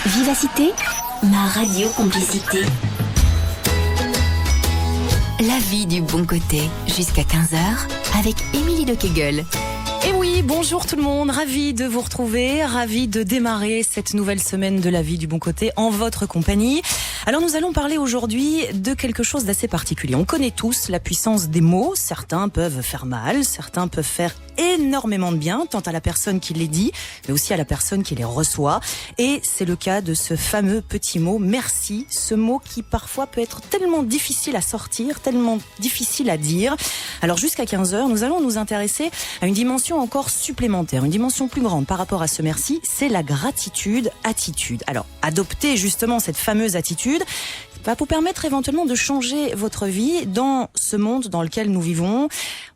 Vivacité, ma radio complicité. La vie du bon côté, jusqu'à 15h, avec Émilie de Kegel. Et oui, bonjour tout le monde, ravi de vous retrouver, ravi de démarrer cette nouvelle semaine de la vie du bon côté en votre compagnie. Alors nous allons parler aujourd'hui de quelque chose d'assez particulier. On connaît tous la puissance des mots, certains peuvent faire mal, certains peuvent faire énormément de bien, tant à la personne qui les dit, mais aussi à la personne qui les reçoit. Et c'est le cas de ce fameux petit mot, merci, ce mot qui parfois peut être tellement difficile à sortir, tellement difficile à dire. Alors jusqu'à 15h, nous allons nous intéresser à une dimension encore supplémentaire, une dimension plus grande par rapport à ce merci, c'est la gratitude-attitude. Alors, adopter justement cette fameuse attitude va vous permettre éventuellement de changer votre vie dans ce monde dans lequel nous vivons.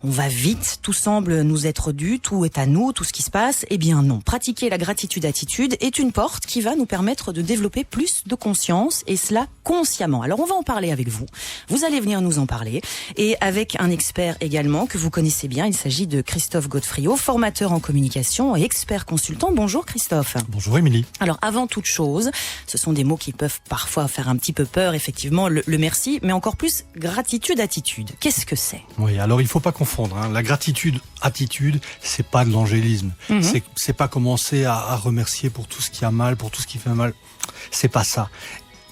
On va vite, tout semble nous être dû, tout est à nous, tout ce qui se passe. Eh bien non, pratiquer la gratitude-attitude est une porte qui va nous permettre de développer plus de conscience et cela consciemment. Alors on va en parler avec vous. Vous allez venir nous en parler et avec un expert également que vous connaissez bien. Il s'agit de Christophe Godefriot, formateur en communication et expert consultant. Bonjour Christophe. Bonjour Émilie. Alors avant toute chose, ce sont des mots qui peuvent parfois faire un petit peu peur, effectivement, le merci, mais encore plus gratitude-attitude. Qu'est-ce que c'est ? Oui, alors il faut pas confondre. La gratitude-attitude, c'est pas de l'angélisme. C'est pas commencer à remercier pour tout ce qui a mal, pour tout ce qui fait mal. C'est pas ça.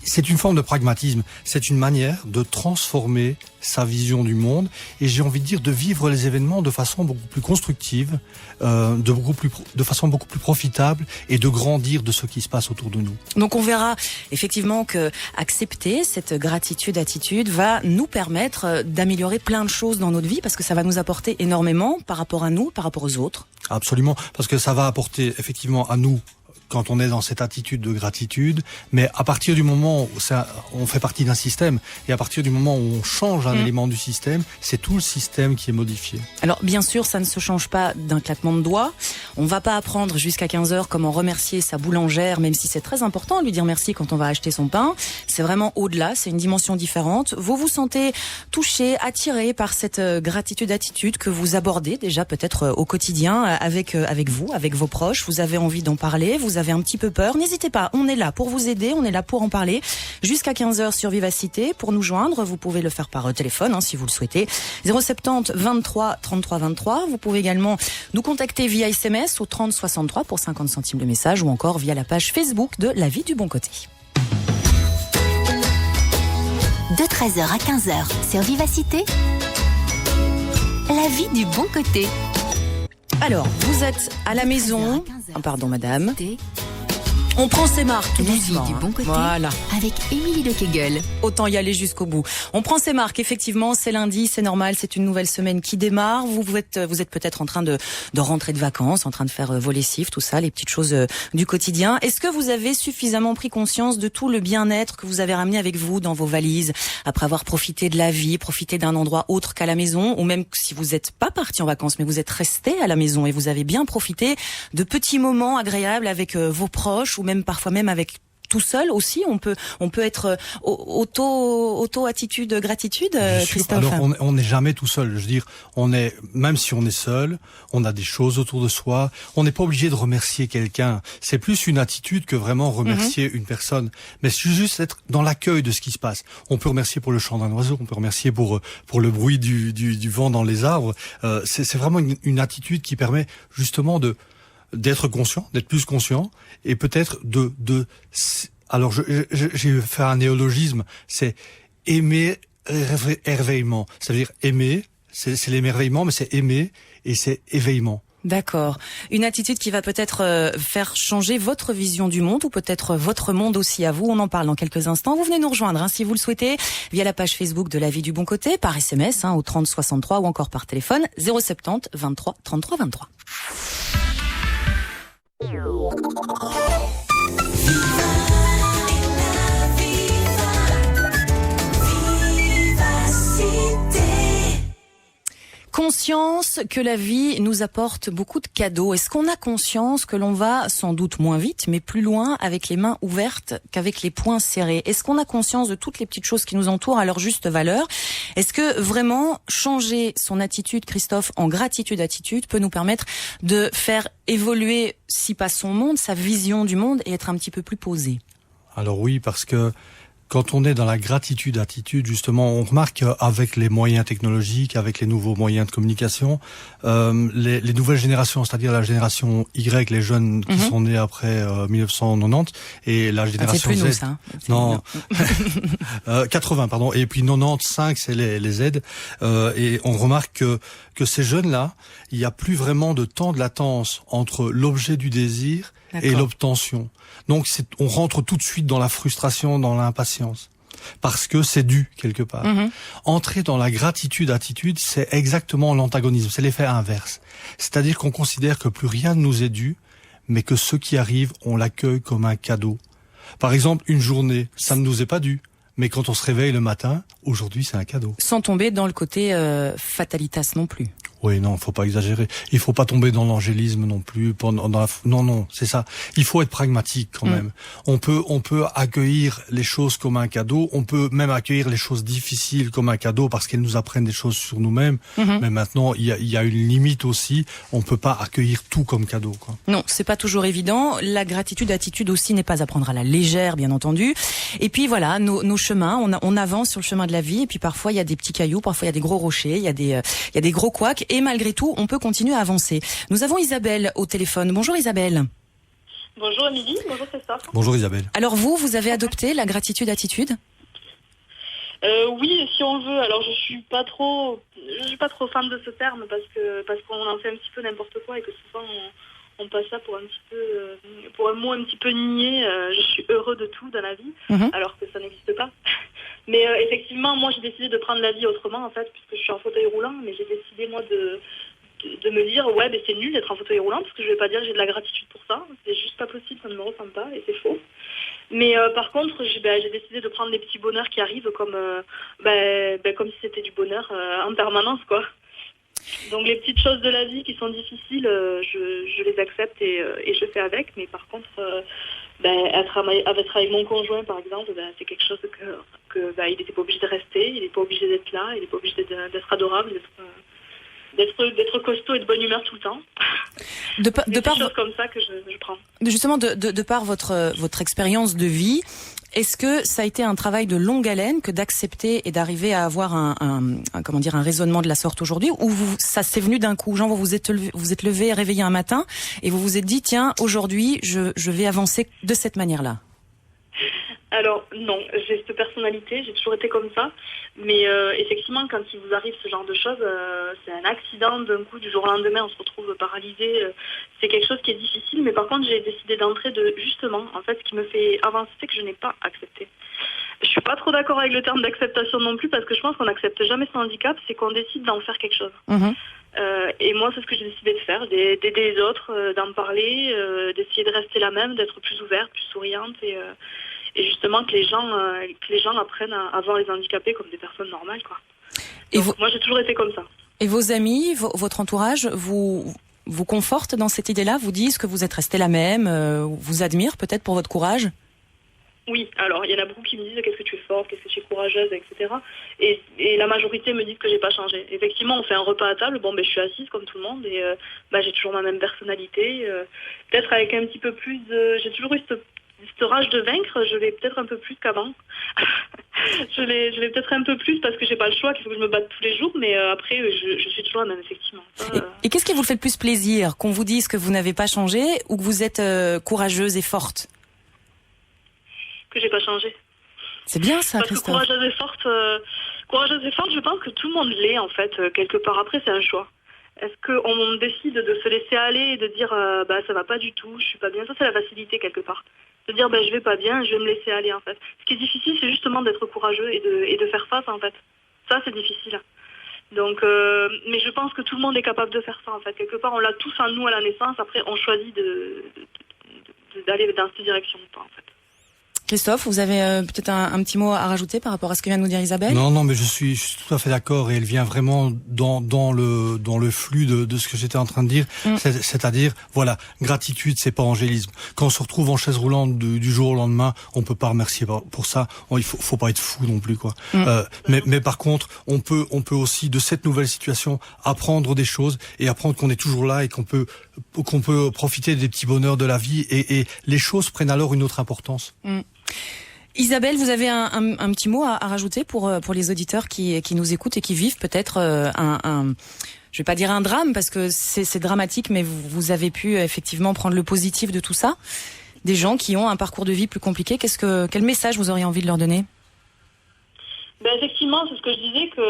C'est une forme de pragmatisme. C'est une manière de transformer sa vision du monde et j'ai envie de dire de vivre les événements de façon beaucoup plus constructive, de façon beaucoup plus profitable et de grandir de ce qui se passe autour de nous. Donc on verra effectivement que accepter cette gratitude-attitude va nous permettre d'améliorer plein de choses dans notre vie parce que ça va nous apporter énormément par rapport à nous, par rapport aux autres. Absolument, parce que ça va apporter effectivement à nous quand on est dans cette attitude de gratitude, mais à partir du moment où on fait partie d'un système, et à partir du moment où on change un élément du système, c'est tout le système qui est modifié. Alors bien sûr, ça ne se change pas d'un claquement de doigts. On va pas apprendre jusqu'à 15h comment remercier sa boulangère, même si c'est très important de lui dire merci quand on va acheter son pain. C'est vraiment au-delà, c'est une dimension différente. Vous vous sentez touché, attiré par cette gratitude-attitude que vous abordez déjà peut-être au quotidien avec vous, avec vos proches. Vous avez envie d'en parler, vous avez un petit peu peur, n'hésitez pas, on est là pour vous aider, on est là pour en parler. Jusqu'à 15h sur Vivacité, pour nous joindre, vous pouvez le faire par téléphone si vous le souhaitez. 070 23 33 23. Vous pouvez également nous contacter via SMS au 30 63 pour 50 centimes le message ou encore via la page Facebook de La Vie du Bon Côté. De 13h à 15h sur Vivacité, La Vie du Bon Côté. Alors, vous êtes à la maison. Pardon, madame. On prend ses marques tout doucement. La vie du bon côté. Voilà. Avec Émilie de Kegel. Autant y aller jusqu'au bout. On prend ses marques. Effectivement, c'est lundi, c'est normal. C'est une nouvelle semaine qui démarre. Vous êtes peut-être en train de rentrer de vacances, en train de faire vos lessives, tout ça, les petites choses du quotidien. Est-ce que vous avez suffisamment pris conscience de tout le bien-être que vous avez ramené avec vous dans vos valises après avoir profité de la vie, profité d'un endroit autre qu'à la maison, ou même si vous n'êtes pas parti en vacances, mais vous êtes resté à la maison et vous avez bien profité de petits moments agréables avec vos proches ou même parfois même avec tout seul aussi, on peut être auto-attitude, gratitude, Christophe. Alors, on n'est jamais tout seul. Je veux dire, même si on est seul, on a des choses autour de soi. On n'est pas obligé de remercier quelqu'un. C'est plus une attitude que vraiment remercier une personne. Mais c'est juste être dans l'accueil de ce qui se passe. On peut remercier pour le chant d'un oiseau, on peut remercier pour le bruit du vent dans les arbres. C'est vraiment une attitude qui permet justement d'être conscient, d'être plus conscient, et peut-être alors j'ai fait un néologisme, c'est aimer éveillement. Ça veut dire aimer, c'est l'émerveillement, mais c'est aimer et c'est éveillement. D'accord. Une attitude qui va peut-être faire changer votre vision du monde ou peut-être votre monde aussi à vous. On en parle dans quelques instants. Vous venez nous rejoindre si vous le souhaitez via la page Facebook de La Vie du Bon Côté, par SMS au 30 63 ou encore par téléphone 070 23 33 23. conscience que la vie nous apporte beaucoup de cadeaux. Est-ce qu'on a conscience que l'on va sans doute moins vite, mais plus loin avec les mains ouvertes qu'avec les poings serrés? Est-ce qu'on a conscience de toutes les petites choses qui nous entourent à leur juste valeur? Est-ce que vraiment changer son attitude, Christophe, en gratitude-attitude peut nous permettre de faire évoluer, si pas son monde, sa vision du monde et être un petit peu plus posé? Alors oui, parce que quand on est dans la gratitude-attitude, justement, on remarque qu'avec les moyens technologiques, avec les nouveaux moyens de communication, les nouvelles générations, c'est-à-dire la génération Y, les jeunes qui sont nés après 1990, et la génération c'est plus Z, nous, ça, hein. non, 80, pardon, et puis 95, c'est les Z, et on remarque que ces jeunes-là, il n'y a plus vraiment de temps de latence entre l'objet du désir et l'obtention. Donc on rentre tout de suite dans la frustration, dans l'impatience, parce que c'est dû quelque part. Entrer dans la gratitude-attitude, c'est exactement l'antagonisme, c'est l'effet inverse. C'est-à-dire qu'on considère que plus rien ne nous est dû, mais que ce qui arrive, on l'accueille comme un cadeau. Par exemple, une journée, ça ne nous est pas dû. Mais quand on se réveille le matin, aujourd'hui, c'est un cadeau. Sans tomber dans le côté fatalitas non plus. Oui, non, faut pas exagérer. Il faut pas tomber dans l'angélisme non plus. Non, c'est ça. Il faut être pragmatique quand même. On peut accueillir les choses comme un cadeau. On peut même accueillir les choses difficiles comme un cadeau parce qu'elles nous apprennent des choses sur nous-mêmes. Mais maintenant, il y a une limite aussi. On peut pas accueillir tout comme cadeau, quoi. Non, c'est pas toujours évident. La gratitude-attitude aussi n'est pas à prendre à la légère, bien entendu. Et puis voilà, nos chemins, on avance sur le chemin de la vie. Et puis parfois il y a des petits cailloux, parfois il y a des gros rochers, il y a des gros couacs. Et malgré tout, on peut continuer à avancer. Nous avons Isabelle au téléphone. Bonjour Isabelle. Bonjour Émilie, bonjour Christophe. Bonjour Isabelle. Alors vous avez adopté la gratitude-attitude ? Oui, si on veut. Alors je suis pas trop fan de ce terme parce qu'on en fait un petit peu n'importe quoi et que souvent on passe ça pour un mot un petit peu niais. Je suis heureux de tout dans la vie, alors que ça n'existe pas. Mais effectivement, moi j'ai décidé de prendre la vie autrement en fait, puisque je suis en fauteuil roulant, mais j'ai décidé moi de me dire ouais, ben c'est nul d'être en fauteuil roulant parce que je vais pas dire que j'ai de la gratitude pour ça. C'est juste pas possible, ça ne me ressemble pas et c'est faux. Mais par contre, j'ai décidé de prendre les petits bonheurs qui arrivent comme si c'était du bonheur en permanence, quoi. Donc les petites choses de la vie qui sont difficiles, je les accepte et je fais avec. Mais par contre, être avec mon conjoint, par exemple, c'est quelque chose que il n'était pas obligé de rester, il n'est pas obligé d'être là, il n'est pas obligé d'être adorable, d'être costaud et de bonne humeur tout le temps. De par choses comme ça que je prends. Justement, de par votre expérience de vie, est-ce que ça a été un travail de longue haleine que d'accepter et d'arriver à avoir un raisonnement de la sorte aujourd'hui, ou ça s'est venu d'un coup, genre vous vous êtes levé, réveillé un matin et vous vous êtes dit tiens, aujourd'hui je vais avancer de cette manière-là? Alors non, j'ai cette personnalité, j'ai toujours été comme ça, mais effectivement quand il vous arrive ce genre de choses, c'est un accident d'un coup, du jour au lendemain on se retrouve paralysé, c'est quelque chose qui est difficile, mais par contre j'ai décidé d'entrer justement, en fait ce qui me fait avancer c'est que je n'ai pas accepté. Je suis pas trop d'accord avec le terme d'acceptation non plus parce que je pense qu'on n'accepte jamais son handicap, c'est qu'on décide d'en faire quelque chose. Et moi c'est ce que j'ai décidé de faire, d'aider les autres, d'en parler, d'essayer de rester la même, d'être plus ouverte, plus souriante et justement que les gens apprennent à voir les handicapés comme des personnes normales, quoi. Moi j'ai toujours été comme ça. Et vos amis, votre entourage vous confortent dans cette idée-là, vous disent que vous êtes restée la même, vous admirent peut-être pour votre courage? Oui, alors il y en a beaucoup qui me disent qu'est-ce que tu es forte, qu'est-ce que tu es courageuse, etc. Et la majorité me disent que j'ai pas changé. Effectivement, on fait un repas à table, je suis assise comme tout le monde et j'ai toujours ma même personnalité. Peut-être avec un petit peu plus j'ai toujours eu cette rage de vaincre, je l'ai peut-être un peu plus qu'avant. je l'ai peut-être un peu plus parce que j'ai pas le choix, qu'il faut que je me batte tous les jours, mais après je suis toujours la même, effectivement. Et qu'est-ce qui vous fait le plus plaisir, qu'on vous dise que vous n'avez pas changé ou que vous êtes courageuse et forte? Que j'ai pas changé. C'est bien ça, parce Christophe. Que courageuse et forte, je pense que tout le monde l'est en fait, quelque part. Après c'est un choix. Est-ce qu'on décide de se laisser aller et de dire ça va pas du tout, je suis pas bien? Ça c'est la facilité quelque part. De dire je vais pas bien, je vais me laisser aller en fait. Ce qui est difficile c'est justement d'être courageux et de faire face en fait. Ça c'est difficile. Donc mais je pense que tout le monde est capable de faire ça en fait. Quelque part on l'a tous en nous à la naissance, après on choisit d'aller dans cette direction ou pas en fait. Christophe, vous avez peut-être un petit mot à rajouter par rapport à ce que vient de nous dire Isabelle? Non, mais je suis tout à fait d'accord, et elle vient vraiment dans le flux de ce que j'étais en train de dire. C'est-à-dire, voilà, gratitude, c'est pas angélisme. Quand on se retrouve en chaise roulante du jour au lendemain, on peut pas remercier pour ça. Il faut pas être fou non plus, quoi. Mais par contre, on peut aussi de cette nouvelle situation apprendre des choses, et apprendre qu'on est toujours là et qu'on peut profiter des petits bonheurs de la vie, et les choses prennent alors une autre importance. Isabelle, vous avez un petit mot à rajouter pour les auditeurs qui nous écoutent et qui vivent peut-être je vais pas dire un drame parce que c'est dramatique, mais vous avez pu effectivement prendre le positif de tout ça. Des gens qui ont un parcours de vie plus compliqué, quel message vous auriez envie de leur donner? Effectivement, c'est ce que je disais, que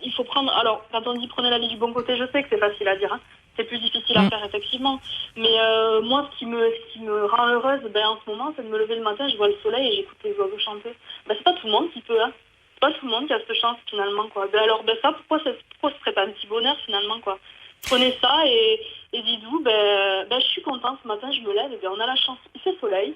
il faut prendre... Alors, quand on dit prenez la vie du bon côté, je sais que c'est facile à dire, hein. C'est plus difficile à faire, effectivement. Mais moi, ce qui me rend heureuse en ce moment, c'est de me lever le matin, je vois le soleil et j'écoute les oiseaux chanter. C'est pas tout le monde qui peut, hein. C'est pas tout le monde qui a cette chance, finalement, quoi. Ça, pourquoi ce serait pas un petit bonheur, finalement, quoi. Prenez ça et dites-vous, je suis contente, ce matin, je me lève, et on a la chance. Il fait soleil.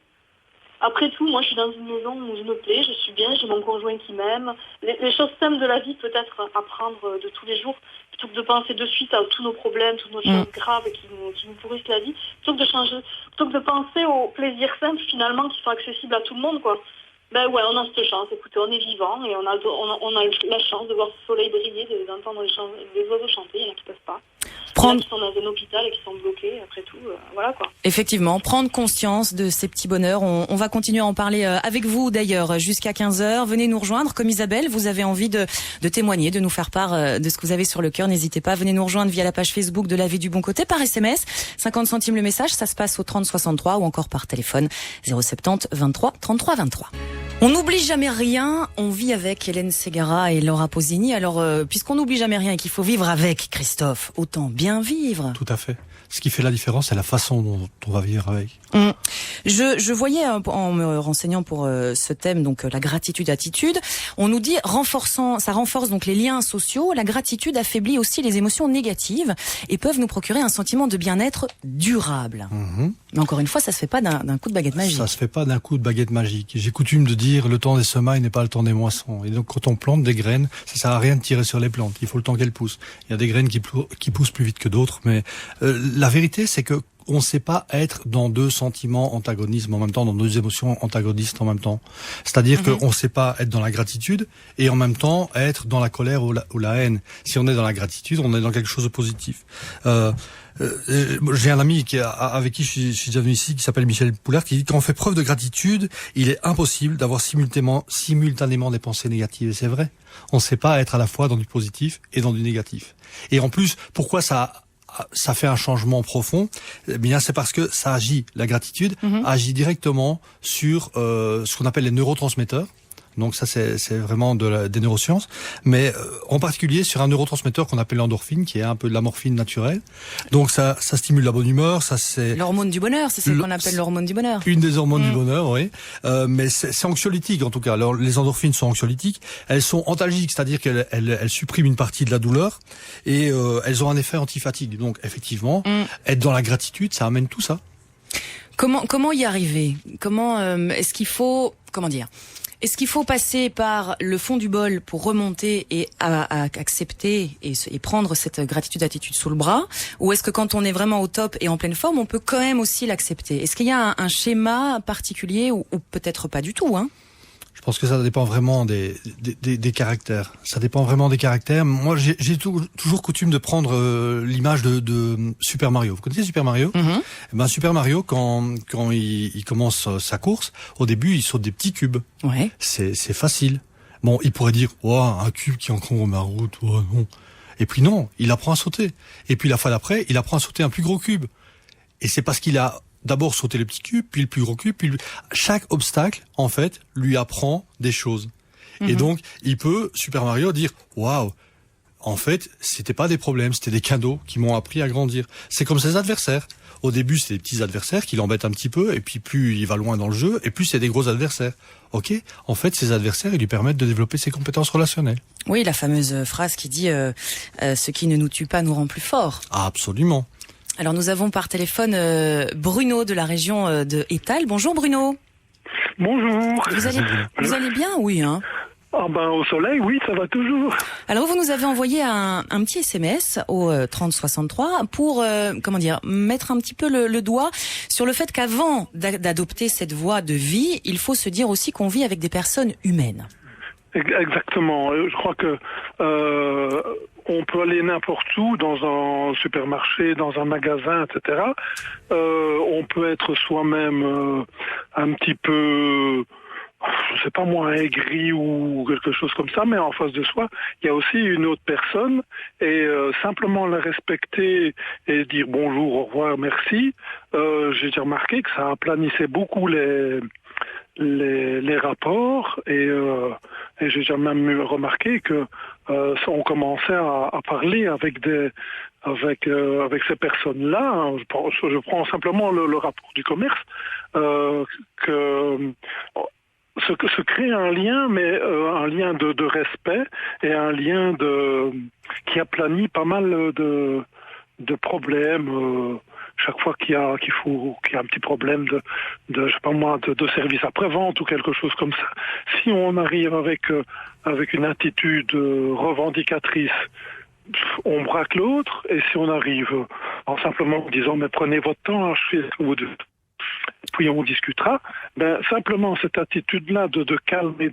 Après tout, moi, je suis dans une maison où je me plais, je suis bien, j'ai mon conjoint qui m'aime. Les choses simples de la vie, peut-être, à prendre de tous les jours, plutôt que de penser de suite à tous nos problèmes, toutes nos choses graves qui nous pourrissent la vie, plutôt que de penser aux plaisirs simples, finalement, qui sont accessibles à tout le monde, quoi. On a cette chance. Écoutez, on est vivant et on a la chance de voir ce soleil briller, d'entendre les oiseaux chanter. Il y en a qui peuvent pas. Il y en a qui sont dans un hôpital et qui sont bloqués. Après tout, voilà, quoi. Effectivement, prendre conscience de ces petits bonheurs. On va continuer à en parler avec vous d'ailleurs jusqu'à 15h. Venez nous rejoindre. Comme Isabelle, vous avez envie de témoigner, de nous faire part de ce que vous avez sur le cœur. N'hésitez pas. Venez nous rejoindre via la page Facebook de La Vie du Bon Côté par SMS. 50 centimes le message. Ça se passe au 30 63 ou encore par téléphone 070 23 33 23. On n'oublie jamais rien, on vit avec Hélène Ségara et Laura Pausini. Alors, puisqu'on n'oublie jamais rien et qu'il faut vivre avec, Christophe, autant bien vivre. Tout à fait. Ce qui fait la différence, c'est la façon dont on va vivre avec. Je voyais, en me renseignant pour ce thème, donc la gratitude-attitude, on nous dit ça renforce donc les liens sociaux. La gratitude affaiblit aussi les émotions négatives et peuvent nous procurer un sentiment de bien-être durable. Mais encore une fois, ça se fait pas d'un coup de baguette magique. Ça se fait pas d'un coup de baguette magique. J'ai coutume de dire le temps des semailles n'est pas le temps des moissons. Et donc quand on plante des graines, ça sert à rien de tirer sur les plantes. Il faut le temps qu'elles poussent. Il y a des graines qui poussent plus vite que d'autres, mais la vérité, c'est que on ne sait pas être dans deux sentiments antagonistes en même temps, dans deux émotions antagonistes en même temps. C'est-à-dire qu'on ne sait pas être dans la gratitude et en même temps être dans la colère ou la haine. Si on est dans la gratitude, on est dans quelque chose de positif. J'ai un ami avec qui je suis déjà venu ici, qui s'appelle Michel Poulard, qui dit quand on fait preuve de gratitude, il est impossible d'avoir simultanément des pensées négatives. Et c'est vrai. On ne sait pas être à la fois dans du positif et dans du négatif. Et en plus, pourquoi ça fait un changement profond? Eh bien, c'est parce que ça agit. La gratitude agit directement sur ce qu'on appelle les neurotransmetteurs. Donc ça, c'est vraiment des neurosciences, mais en particulier sur un neurotransmetteur qu'on appelle l'endorphine, qui est un peu de la morphine naturelle. Donc ça stimule la bonne humeur, ça c'est l'hormone du bonheur, c'est ce qu'on appelle l'hormone du bonheur. Une des hormones du bonheur, oui. Mais c'est anxiolytique en tout cas. Alors les endorphines sont anxiolytiques, elles sont antalgiques, c'est-à-dire qu'elles suppriment une partie de la douleur et elles ont un effet antifatigue. Donc effectivement, être dans la gratitude, ça amène tout ça. Comment y arriver? Est-ce qu'il faut passer par le fond du bol pour remonter et à accepter et prendre cette gratitude-attitude sous le bras? Ou est-ce que quand on est vraiment au top et en pleine forme, on peut quand même aussi l'accepter? Est-ce qu'il y a un schéma particulier ou peut-être pas du tout, hein? Je pense que ça dépend vraiment des caractères. Ça dépend vraiment des caractères. Moi, j'ai toujours coutume de prendre l'image de Super Mario. Vous connaissez Super Mario? Super Mario, quand il commence sa course, au début, il saute des petits cubes. Ouais. C'est facile. Bon, il pourrait dire, un cube qui encombre ma route, non. Et puis non, il apprend à sauter. Et puis la fois d'après, il apprend à sauter un plus gros cube. Et c'est parce qu'il a d'abord sauter le petit cube, puis le plus gros cube, puis chaque obstacle, en fait, lui apprend des choses. Et donc, il peut, Super Mario, dire, waouh, en fait, c'était pas des problèmes, c'était des cadeaux qui m'ont appris à grandir. C'est comme ses adversaires. Au début, c'est des petits adversaires qui l'embêtent un petit peu, et puis plus il va loin dans le jeu, et plus c'est des gros adversaires. Ok, en fait, ces adversaires, ils lui permettent de développer ses compétences relationnelles. Oui, la fameuse phrase qui dit ce qui ne nous tue pas nous rend plus forts. Ah, absolument. Alors nous avons par téléphone Bruno de la région de Étal. Bonjour Bruno. Bonjour. Vous allez bien, oui, hein? Ah ben au soleil, oui, ça va toujours. Alors vous nous avez envoyé un petit SMS au 3063 pour mettre un petit peu le doigt sur le fait qu'avant d'adopter cette voie de vie, il faut se dire aussi qu'on vit avec des personnes humaines. Exactement. Je crois que on peut aller n'importe où, dans un supermarché, dans un magasin, etc. On peut être soi-même un petit peu, je sais pas moi, aigri ou quelque chose comme ça, mais en face de soi, il y a aussi une autre personne, et simplement la respecter et dire bonjour, au revoir, merci. J'ai déjà remarqué que ça aplanissait beaucoup les rapports, et j'ai déjà même remarqué que on commençait à parler avec ces personnes-là. Je prends simplement le rapport du commerce, que se crée un lien, mais un lien de respect, et un lien qui aplanit pas mal de problèmes. Chaque fois qu'il y a un petit problème de je sais pas moi, de service après-vente ou quelque chose comme ça, si on arrive avec une attitude revendicatrice, on braque l'autre. Et si on arrive en simplement disant mais prenez votre temps, je fais ce que vous dites, puis on discutera, simplement cette attitude-là de calme et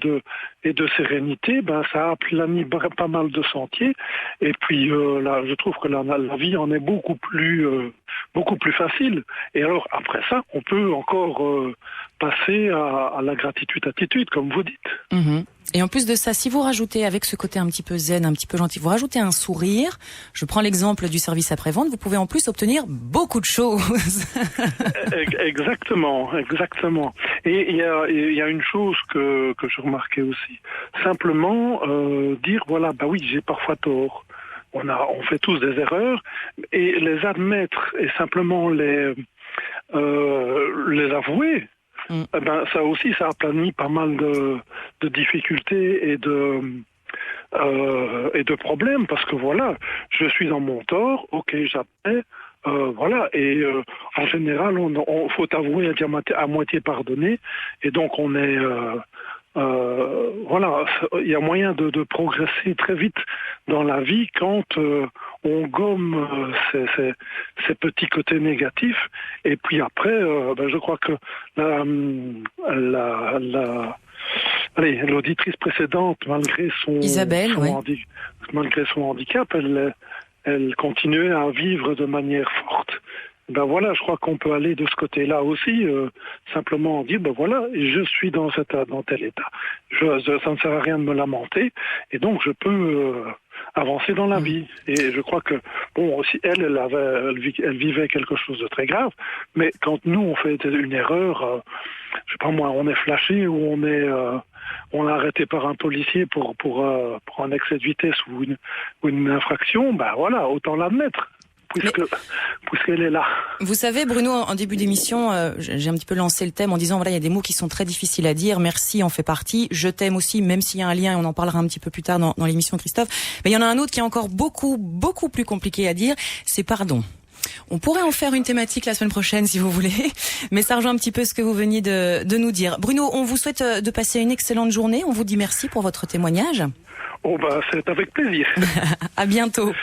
de sérénité, ça aplanit pas mal de sentiers. Et puis là, je trouve que la vie en est beaucoup plus facile. Et alors après ça, on peut encore passer à la gratitude-attitude, comme vous dites. Mmh. Et en plus de ça, si vous rajoutez, avec ce côté un petit peu zen, un petit peu gentil, vous rajoutez un sourire, je prends l'exemple du service après-vente, vous pouvez en plus obtenir beaucoup de choses. Exactement. Et il y a une chose que je remarquais aussi. Simplement dire, voilà, oui, j'ai parfois tort. On fait tous des erreurs, et les admettre et simplement les avouer, ça aussi, ça aplanit pas mal de difficultés et de problèmes, parce que voilà, je suis dans mon tort, ok, j'admets, voilà, et en général, on faut avouer à moitié pardonner, et donc on est voilà, il y a moyen de progresser très vite dans la vie quand on gomme ces petits côtés négatifs. Et puis après, je crois que l'auditrice précédente, malgré son handicap, elle continuait à vivre de manière forte. Voilà, je crois qu'on peut aller de ce côté-là aussi, simplement dire, voilà, je suis dans tel état. Ça ne sert à rien de me lamenter, et donc je peux avancer dans la vie. Et je crois que, aussi, elle vivait quelque chose de très grave, mais quand nous, on fait une erreur, je sais pas moi, on est flashé, ou on est arrêté par un policier pour un excès de vitesse ou une infraction, voilà, autant l'admettre. Puisqu'elle est là. Vous savez, Bruno, en début d'émission, j'ai un petit peu lancé le thème en disant, voilà, il y a des mots qui sont très difficiles à dire. Merci en fait partie. Je t'aime aussi, même s'il y a un lien, et on en parlera un petit peu plus tard dans l'émission, Christophe. Mais il y en a un autre qui est encore beaucoup, beaucoup plus compliqué à dire. C'est pardon. On pourrait en faire une thématique la semaine prochaine, si vous voulez. Mais ça rejoint un petit peu ce que vous veniez de nous dire. Bruno, on vous souhaite de passer une excellente journée. On vous dit merci pour votre témoignage. C'est avec plaisir. À bientôt.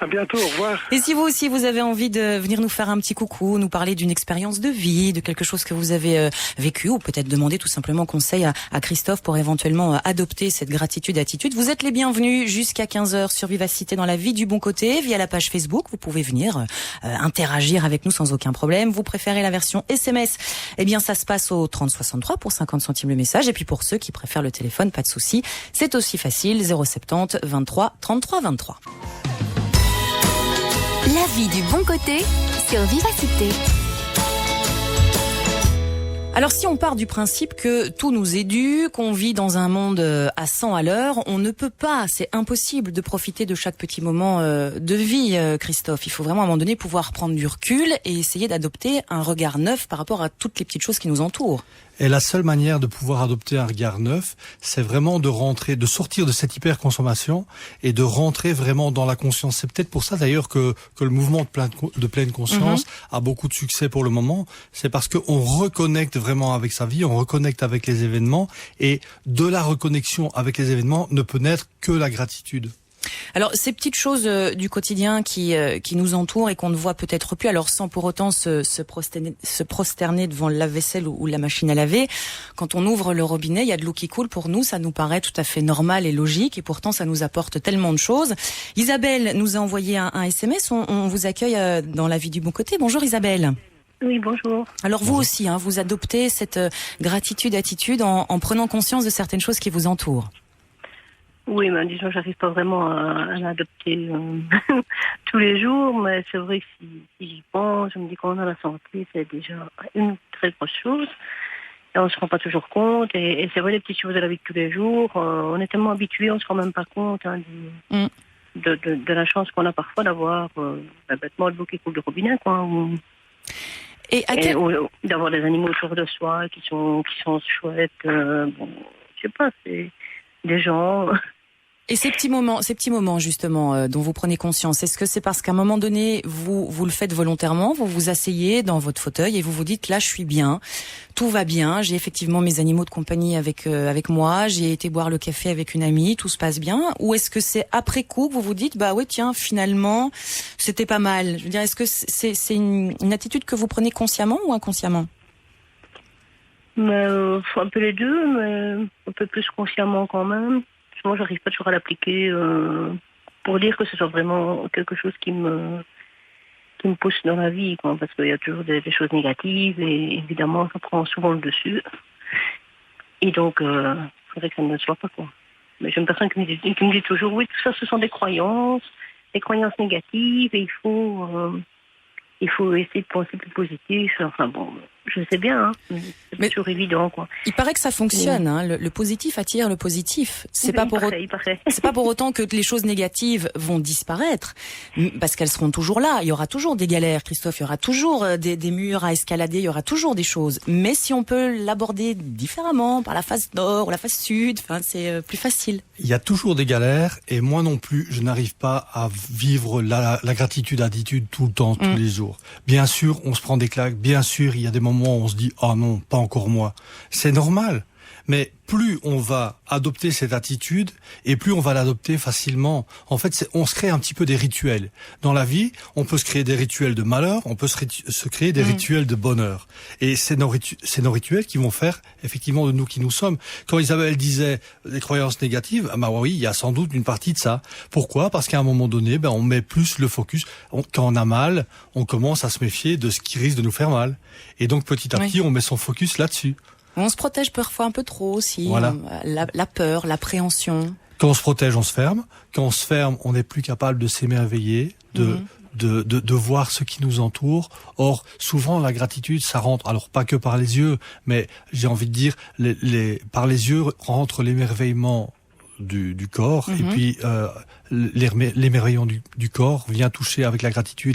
À bientôt, au revoir. Et si vous aussi, vous avez envie de venir nous faire un petit coucou, nous parler d'une expérience de vie, de quelque chose que vous avez vécu, ou peut-être demander tout simplement conseil à Christophe pour éventuellement adopter cette gratitude-attitude, vous êtes les bienvenus jusqu'à 15h sur Vivacité dans la vie du bon côté, via la page Facebook. Vous pouvez venir interagir avec nous sans aucun problème. Vous préférez la version SMS, eh bien ça se passe au 3063 pour 50 centimes le message. Et puis pour ceux qui préfèrent le téléphone, pas de souci, c'est aussi facile, 070 23 33 23. La vie du bon côté sur Vivacité. Alors si on part du principe que tout nous est dû, qu'on vit dans un monde à 100 à l'heure, on ne peut pas, c'est impossible de profiter de chaque petit moment de vie, Christophe. Il faut vraiment à un moment donné pouvoir prendre du recul et essayer d'adopter un regard neuf par rapport à toutes les petites choses qui nous entourent. Et la seule manière de pouvoir adopter un regard neuf, c'est vraiment de sortir de cette hyperconsommation et de rentrer vraiment dans la conscience. C'est peut-être pour ça d'ailleurs que le mouvement de pleine conscience a beaucoup de succès pour le moment. C'est parce qu'on reconnecte vraiment avec sa vie, on reconnecte avec les événements, et de la reconnexion avec les événements ne peut naître que la gratitude. Alors, ces petites choses du quotidien qui nous entourent et qu'on ne voit peut-être plus, alors sans pour autant se prosterner devant le lave-vaisselle ou la machine à laver, quand on ouvre le robinet, il y a de l'eau qui coule. Pour nous, ça nous paraît tout à fait normal et logique, et pourtant ça nous apporte tellement de choses. Isabelle nous a envoyé un SMS, on vous accueille dans la vie du bon côté. Bonjour Isabelle. Oui, bonjour. Alors vous aussi, vous adoptez cette gratitude-attitude en prenant conscience de certaines choses qui vous entourent. Oui, mais disons, j'arrive pas vraiment à l'adopter tous les jours, mais c'est vrai que si j'y pense, je me dis qu'on a la santé, c'est déjà une très grosse chose. Et on se rend pas toujours compte, et c'est vrai, les petites choses de la vie de tous les jours, on est tellement habitués, on se rend même pas compte de la chance qu'on a parfois d'avoir bêtement l'eau qui coule du robinet, quoi. Et ou d'avoir des animaux autour de soi qui sont chouettes. Je sais pas, c'est des gens. Et ces petits moments justement dont vous prenez conscience, est-ce que c'est parce qu'à un moment donné vous le faites volontairement, vous vous asseyez dans votre fauteuil et vous vous dites là je suis bien, tout va bien, j'ai effectivement mes animaux de compagnie avec moi, j'ai été boire le café avec une amie, tout se passe bien, ou est-ce que c'est après coup que vous vous dites bah ouais tiens finalement c'était pas mal. Je veux dire, est-ce que c'est une attitude que vous prenez consciemment ou inconsciemment? Mais, un peu les deux, mais un peu plus consciemment quand même. Moi, j'arrive pas toujours à l'appliquer pour dire que ce soit vraiment quelque chose qui me pousse dans la vie, quoi, parce qu'il y a toujours des choses négatives et évidemment, ça prend souvent le dessus. Et donc, il faudrait que ça ne le soit pas, quoi. Mais j'ai une personne qui me dit toujours, oui, tout ça, ce sont des croyances négatives, et il faut essayer de penser plus positif. Enfin bon, je sais bien, c'est pas toujours évident, quoi. Il paraît que ça fonctionne, le positif attire le positif. C'est pas pour autant que les choses négatives vont disparaître, parce qu'elles seront toujours là. Il y aura toujours des galères, Christophe, il y aura toujours des murs à escalader, il y aura toujours des choses. Mais si on peut l'aborder différemment, par la face nord ou la face sud, c'est plus facile. Il y a toujours des galères, et moi non plus, je n'arrive pas à vivre la gratitude-attitude tout le temps, tous les jours. Bien sûr, on se prend des claques, bien sûr, il y a des moments où on se dit « Oh non, pas encore moi ». C'est normal, mais plus on va adopter cette attitude, et plus on va l'adopter facilement. En fait, on se crée un petit peu des rituels. Dans la vie, on peut se créer des rituels de malheur, on peut se créer des rituels de bonheur. Et c'est nos rituels qui vont faire effectivement de nous qui nous sommes. Quand Isabelle disait des croyances négatives, bah oui, il y a sans doute une partie de ça. Pourquoi ? Parce qu'à un moment donné, on met plus le focus. Quand on a mal, on commence à se méfier de ce qui risque de nous faire mal. Et donc petit à petit, on met son focus là-dessus. On se protège parfois un peu trop aussi. Voilà. La peur, l'appréhension. Quand on se protège, on se ferme. Quand on se ferme, on n'est plus capable de s'émerveiller, de voir ce qui nous entoure. Or, souvent, la gratitude, ça rentre, alors pas que par les yeux, mais j'ai envie de dire, par les yeux rentre l'émerveillement du corps, et puis l'émerveillement du corps vient toucher avec la gratitude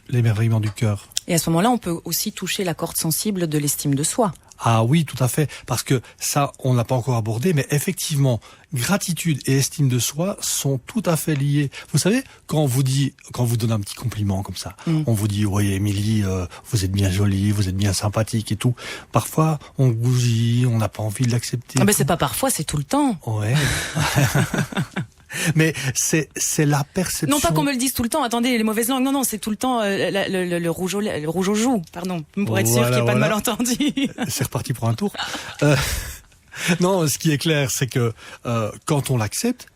l'émerveillement du cœur. Et à ce moment-là, on peut aussi toucher la corde sensible de l'estime de soi. Ah oui, tout à fait, parce que ça, on n'a pas encore abordé, mais effectivement, gratitude et estime de soi sont tout à fait liés. Vous savez, quand on vous donne un petit compliment comme ça, on vous dit, oui, Émilie, vous êtes bien jolie, vous êtes bien sympathique et tout. Parfois, on gougit, on n'a pas envie de l'accepter. Ah ben c'est pas parfois, c'est tout le temps. Ouais. Mais c'est la perception. Non pas qu'on me le dise tout le temps. Attendez, les mauvaises langues. Non, c'est tout le temps le rouge aux joues. Pardon, pour être sûr qu'il n'y ait pas de malentendu. C'est reparti pour un tour. Non, ce qui est clair, c'est que quand on l'accepte,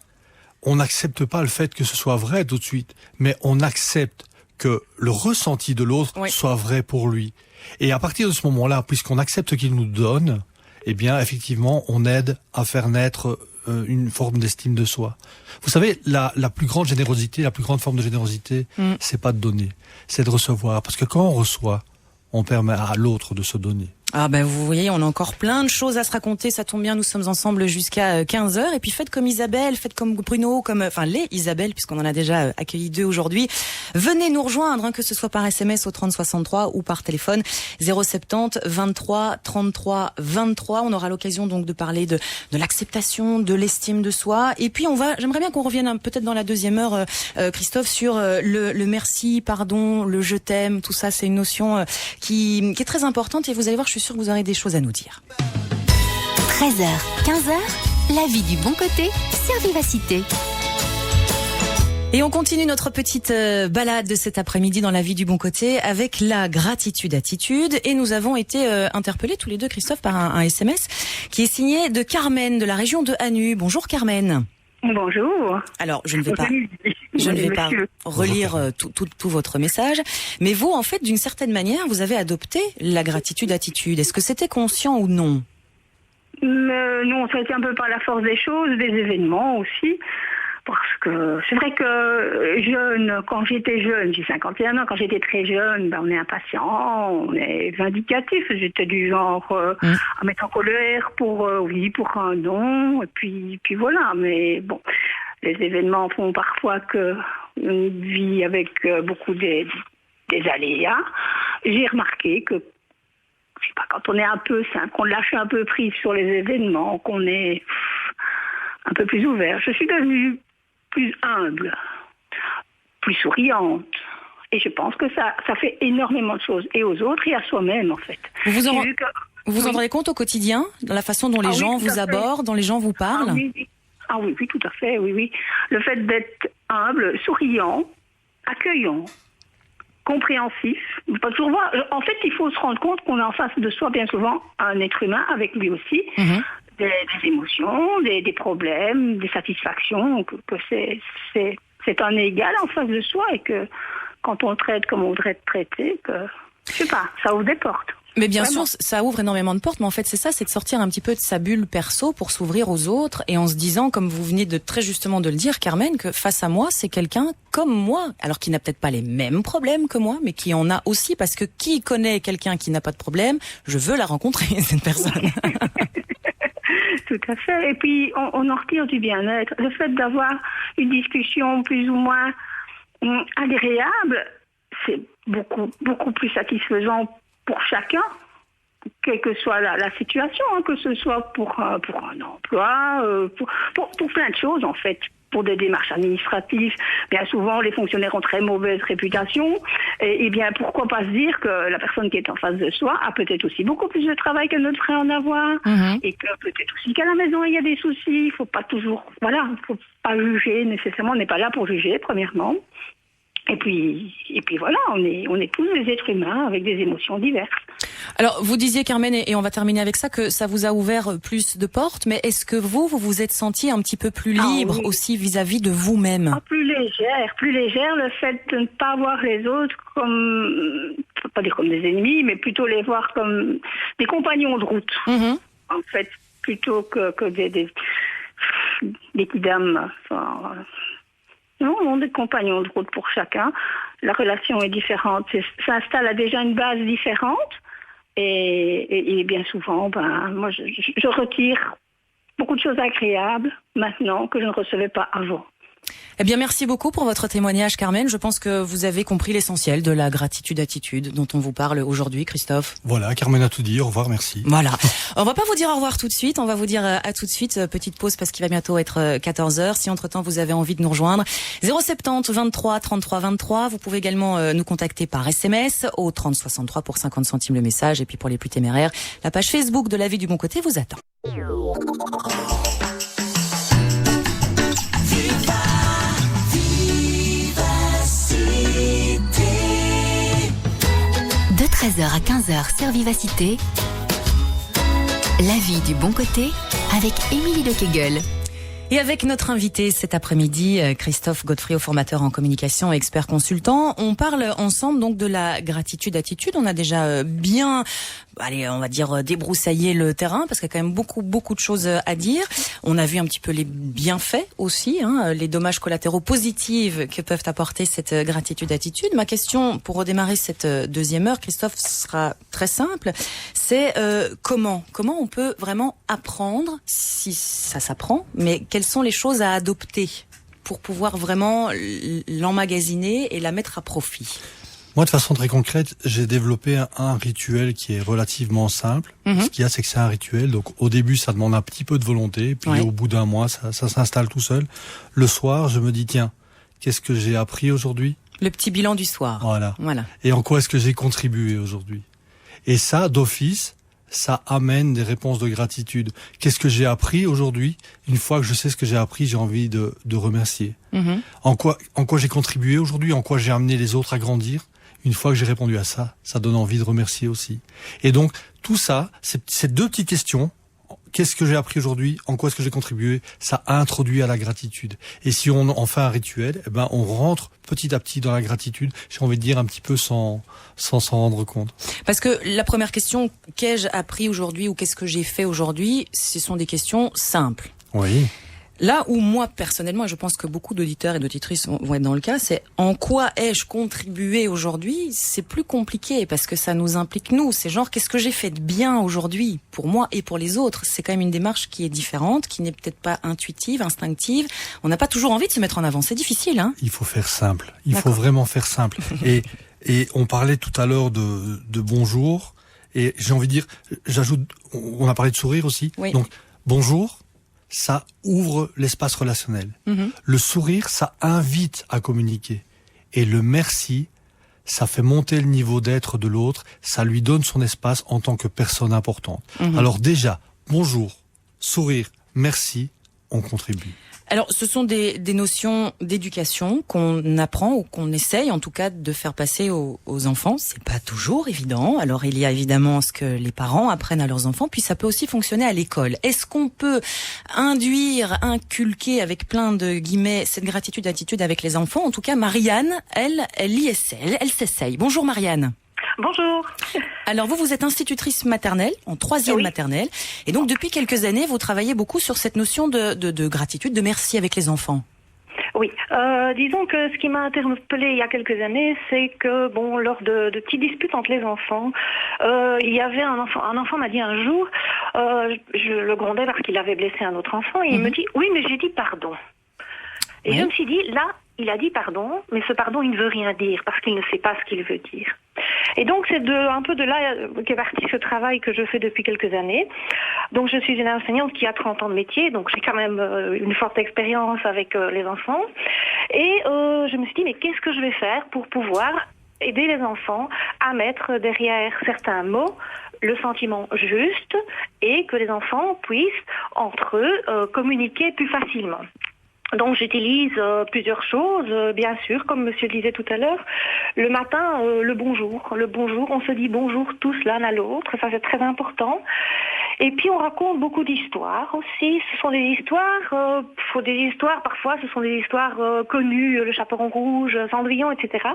on n'accepte pas le fait que ce soit vrai tout de suite, mais on accepte que le ressenti de l'autre soit vrai pour lui. Et à partir de ce moment-là, puisqu'on accepte ce qu'il nous donne, eh bien, effectivement, on aide à faire naître une forme d'estime de soi. Vous savez, la plus grande générosité, la plus grande forme de générosité, c'est pas de donner, c'est de recevoir. Parce que quand on reçoit, on permet à l'autre de se donner. Ah ben vous voyez, on a encore plein de choses à se raconter, ça tombe bien, nous sommes ensemble jusqu'à 15h. Et puis faites comme Isabelle, faites comme Bruno, les Isabelle, puisqu'on en a déjà accueilli 2 aujourd'hui. Venez nous rejoindre, que ce soit par SMS au 3063 ou par téléphone 070 23 33 23. On aura l'occasion donc de parler de l'acceptation, de l'estime de soi. Et puis j'aimerais bien qu'on revienne peut-être dans la deuxième heure, Christophe, sur le merci, pardon, le je t'aime, tout ça, c'est une notion qui est très importante et vous allez voir, je suis sûre que vous aurez des choses à nous dire. 13h, 15h, la vie du bon côté sur Vivacité. Et on continue notre petite balade de cet après-midi dans la vie du bon côté avec la gratitude-attitude. Et nous avons été interpellés tous les deux, Christophe, par un SMS qui est signé de Carmen de la région de Hanu. Bonjour Carmen. Bonjour. Alors, je ne vais pas relire tout votre message, mais vous, en fait, d'une certaine manière, vous avez adopté la gratitude-attitude. Est-ce que c'était conscient ou non ? Non, ça a été un peu par la force des choses, des événements aussi. Parce que c'est vrai que jeune, quand j'étais jeune, j'ai 51 ans, quand j'étais très jeune, on est impatient, on est vindicatif. J'étais du genre à mettre en colère pour un non, et puis voilà. Mais bon, les événements font parfois que on vit avec beaucoup des aléas. J'ai remarqué que, je sais pas, quand on est un peu simple, qu'on lâche un peu prise sur les événements, qu'on est un peu plus ouvert. Je suis devenue plus humble, plus souriante. Et je pense que ça fait énormément de choses, et aux autres et à soi-même, en fait. Vous vous en rendez compte au quotidien, dans la façon dont les gens vous abordent, dont les gens vous parlent ? Oui, tout à fait, oui. Le fait d'être humble, souriant, accueillant, compréhensif, pas toujours voir. En fait, il faut se rendre compte qu'on a en face de soi, bien souvent, un être humain, avec lui aussi, des émotions, des problèmes, des satisfactions, que c'est un égal en face de soi, et que quand on le traite comme on voudrait être traité, que, je sais pas, ça ouvre des portes. Mais bien Vraiment. sûr, ça ouvre énormément de portes, mais en fait c'est ça, c'est de sortir un petit peu de sa bulle perso pour s'ouvrir aux autres, et en se disant, comme vous venez de très justement de le dire, Carmen, que face à moi, c'est quelqu'un comme moi, alors qui n'a peut-être pas les mêmes problèmes que moi, mais qui en a aussi, parce que qui connaît quelqu'un qui n'a pas de problème, je veux la rencontrer, cette personne. Tout à fait. Et puis, on en retire du bien-être. Le fait d'avoir une discussion plus ou moins agréable, c'est beaucoup, beaucoup plus satisfaisant pour chacun, quelle que soit la situation, que ce soit pour un emploi, pour plein de choses, en fait. Pour des démarches administratives, bien souvent les fonctionnaires ont très mauvaise réputation, et bien pourquoi pas se dire que la personne qui est en face de soi a peut-être aussi beaucoup plus de travail qu'elle ne devrait en avoir, et que peut-être aussi qu'à la maison il y a des soucis. Il faut pas toujours, faut pas juger nécessairement, on n'est pas là pour juger premièrement. Et puis voilà, on est tous des êtres humains avec des émotions diverses. Alors, vous disiez, Carmen, et on va terminer avec ça, que ça vous a ouvert plus de portes, mais est-ce que vous vous êtes senti un petit peu plus libre aussi vis-à-vis de vous-même ? Plus légère, le fait de ne pas voir les autres comme, pas dire comme des ennemis, mais plutôt les voir comme des compagnons de route. En fait, plutôt que des petites dames. Non, des compagnons de route pour chacun. La relation est différente. Ça installe à déjà une base différente. Et bien souvent, moi, je retire beaucoup de choses agréables maintenant que je ne recevais pas avant. Eh bien, merci beaucoup pour votre témoignage, Carmen. Je pense que vous avez compris l'essentiel de la gratitude-attitude dont on vous parle aujourd'hui, Christophe. Voilà, Carmen a tout dit. Au revoir, merci. Voilà. On va pas vous dire au revoir tout de suite. On va vous dire à tout de suite. Petite pause parce qu'il va bientôt être 14h. Si entre-temps vous avez envie de nous rejoindre, 070 23 33 23. Vous pouvez également nous contacter par SMS au 30 63 pour 50 centimes le message. Et puis pour les plus téméraires, la page Facebook de La Vie du Bon Côté vous attend. De 13h à 15h sur Vivacité, la vie du bon côté avec Émilie de Kegel. Et avec notre invité cet après-midi, Christophe Godefroy, formateur en communication et expert consultant, on parle ensemble donc de la gratitude-attitude. On a déjà bien allez, on va dire débroussailler le terrain parce qu'il y a quand même beaucoup de choses à dire. On a vu un petit peu les bienfaits aussi, les dommages collatéraux positifs que peuvent apporter cette gratitude-attitude. Ma question pour redémarrer cette deuxième heure, Christophe, sera très simple. C'est comment on peut vraiment apprendre, si ça s'apprend, mais quelles sont les choses à adopter pour pouvoir vraiment l'emmagasiner et la mettre à profit? Moi, de façon très concrète, j'ai développé un rituel qui est relativement simple. Ce qu'il y a, c'est que c'est un rituel. Donc, au début, ça demande un petit peu de volonté. Puis, au bout d'un mois, ça s'installe tout seul. Le soir, je me dis, tiens, qu'est-ce que j'ai appris aujourd'hui? Le petit bilan du soir. Voilà. Et en quoi est-ce que j'ai contribué aujourd'hui? Et ça, d'office, ça amène des réponses de gratitude. Qu'est-ce que j'ai appris aujourd'hui? Une fois que je sais ce que j'ai appris, j'ai envie de remercier. En quoi j'ai contribué aujourd'hui? En quoi j'ai amené les autres à grandir? Une fois que j'ai répondu à ça, ça donne envie de remercier aussi. Et donc, tout ça, ces deux petites questions, qu'est-ce que j'ai appris aujourd'hui, en quoi est-ce que j'ai contribué, ça introduit à la gratitude. Et si on en fait un rituel, on rentre petit à petit dans la gratitude, j'ai envie de dire un petit peu sans s'en rendre compte. Parce que la première question, qu'ai-je appris aujourd'hui ou qu'est-ce que j'ai fait aujourd'hui, ce sont des questions simples. Oui. Là où moi, personnellement, et je pense que beaucoup d'auditeurs et d'auditrices vont être dans le cas, c'est en quoi ai-je contribué aujourd'hui? C'est plus compliqué parce que ça nous implique nous. C'est genre, qu'est-ce que j'ai fait de bien aujourd'hui pour moi et pour les autres? C'est quand même une démarche qui est différente, qui n'est peut-être pas intuitive, instinctive. On n'a pas toujours envie de se mettre en avant. C'est difficile, hein? Il faut faire simple. Il faut vraiment faire simple. Et on parlait tout à l'heure de bonjour. Et j'ai envie de dire, j'ajoute, on a parlé de sourire aussi. Oui. Donc, bonjour. Ça ouvre l'espace relationnel. Le sourire, ça invite à communiquer. Et le merci, ça fait monter le niveau d'être de l'autre, ça lui donne son espace en tant que personne importante. Alors déjà, bonjour, sourire, merci, on contribue. Alors, ce sont des notions d'éducation qu'on apprend ou qu'on essaye, en tout cas, de faire passer aux enfants. C'est pas toujours évident. Alors, il y a évidemment ce que les parents apprennent à leurs enfants, puis ça peut aussi fonctionner à l'école. Est-ce qu'on peut inculquer avec plein de guillemets cette gratitude-attitude avec les enfants? En tout cas, Marianne, elle y essaie, elle s'essaye. Bonjour Marianne. Bonjour. Alors vous êtes institutrice maternelle, en 3e maternelle, et donc depuis quelques années, vous travaillez beaucoup sur cette notion de gratitude, de merci avec les enfants. Oui, disons que ce qui m'a interpellée il y a quelques années, c'est que lors de petites disputes entre les enfants, il y avait un enfant m'a dit un jour, je le grondais parce qu'il avait blessé un autre enfant, et il me dit oui mais j'ai dit pardon. Et je me suis dit là, il a dit pardon, mais ce pardon il ne veut rien dire parce qu'il ne sait pas ce qu'il veut dire. Et donc c'est un peu de là qu'est parti ce travail que je fais depuis quelques années. Donc je suis une enseignante qui a 30 ans de métier, donc j'ai quand même une forte expérience avec les enfants. Et je me suis dit mais qu'est-ce que je vais faire pour pouvoir aider les enfants à mettre derrière certains mots le sentiment juste et que les enfants puissent entre eux communiquer plus facilement. Donc j'utilise plusieurs choses, bien sûr, comme monsieur le disait tout à l'heure. Le matin, le bonjour, on se dit bonjour tous l'un à l'autre, ça c'est très important. Et puis on raconte beaucoup d'histoires aussi. Ce sont des histoires, parfois ce sont des histoires connues, le Chaperon rouge, Cendrillon, etc.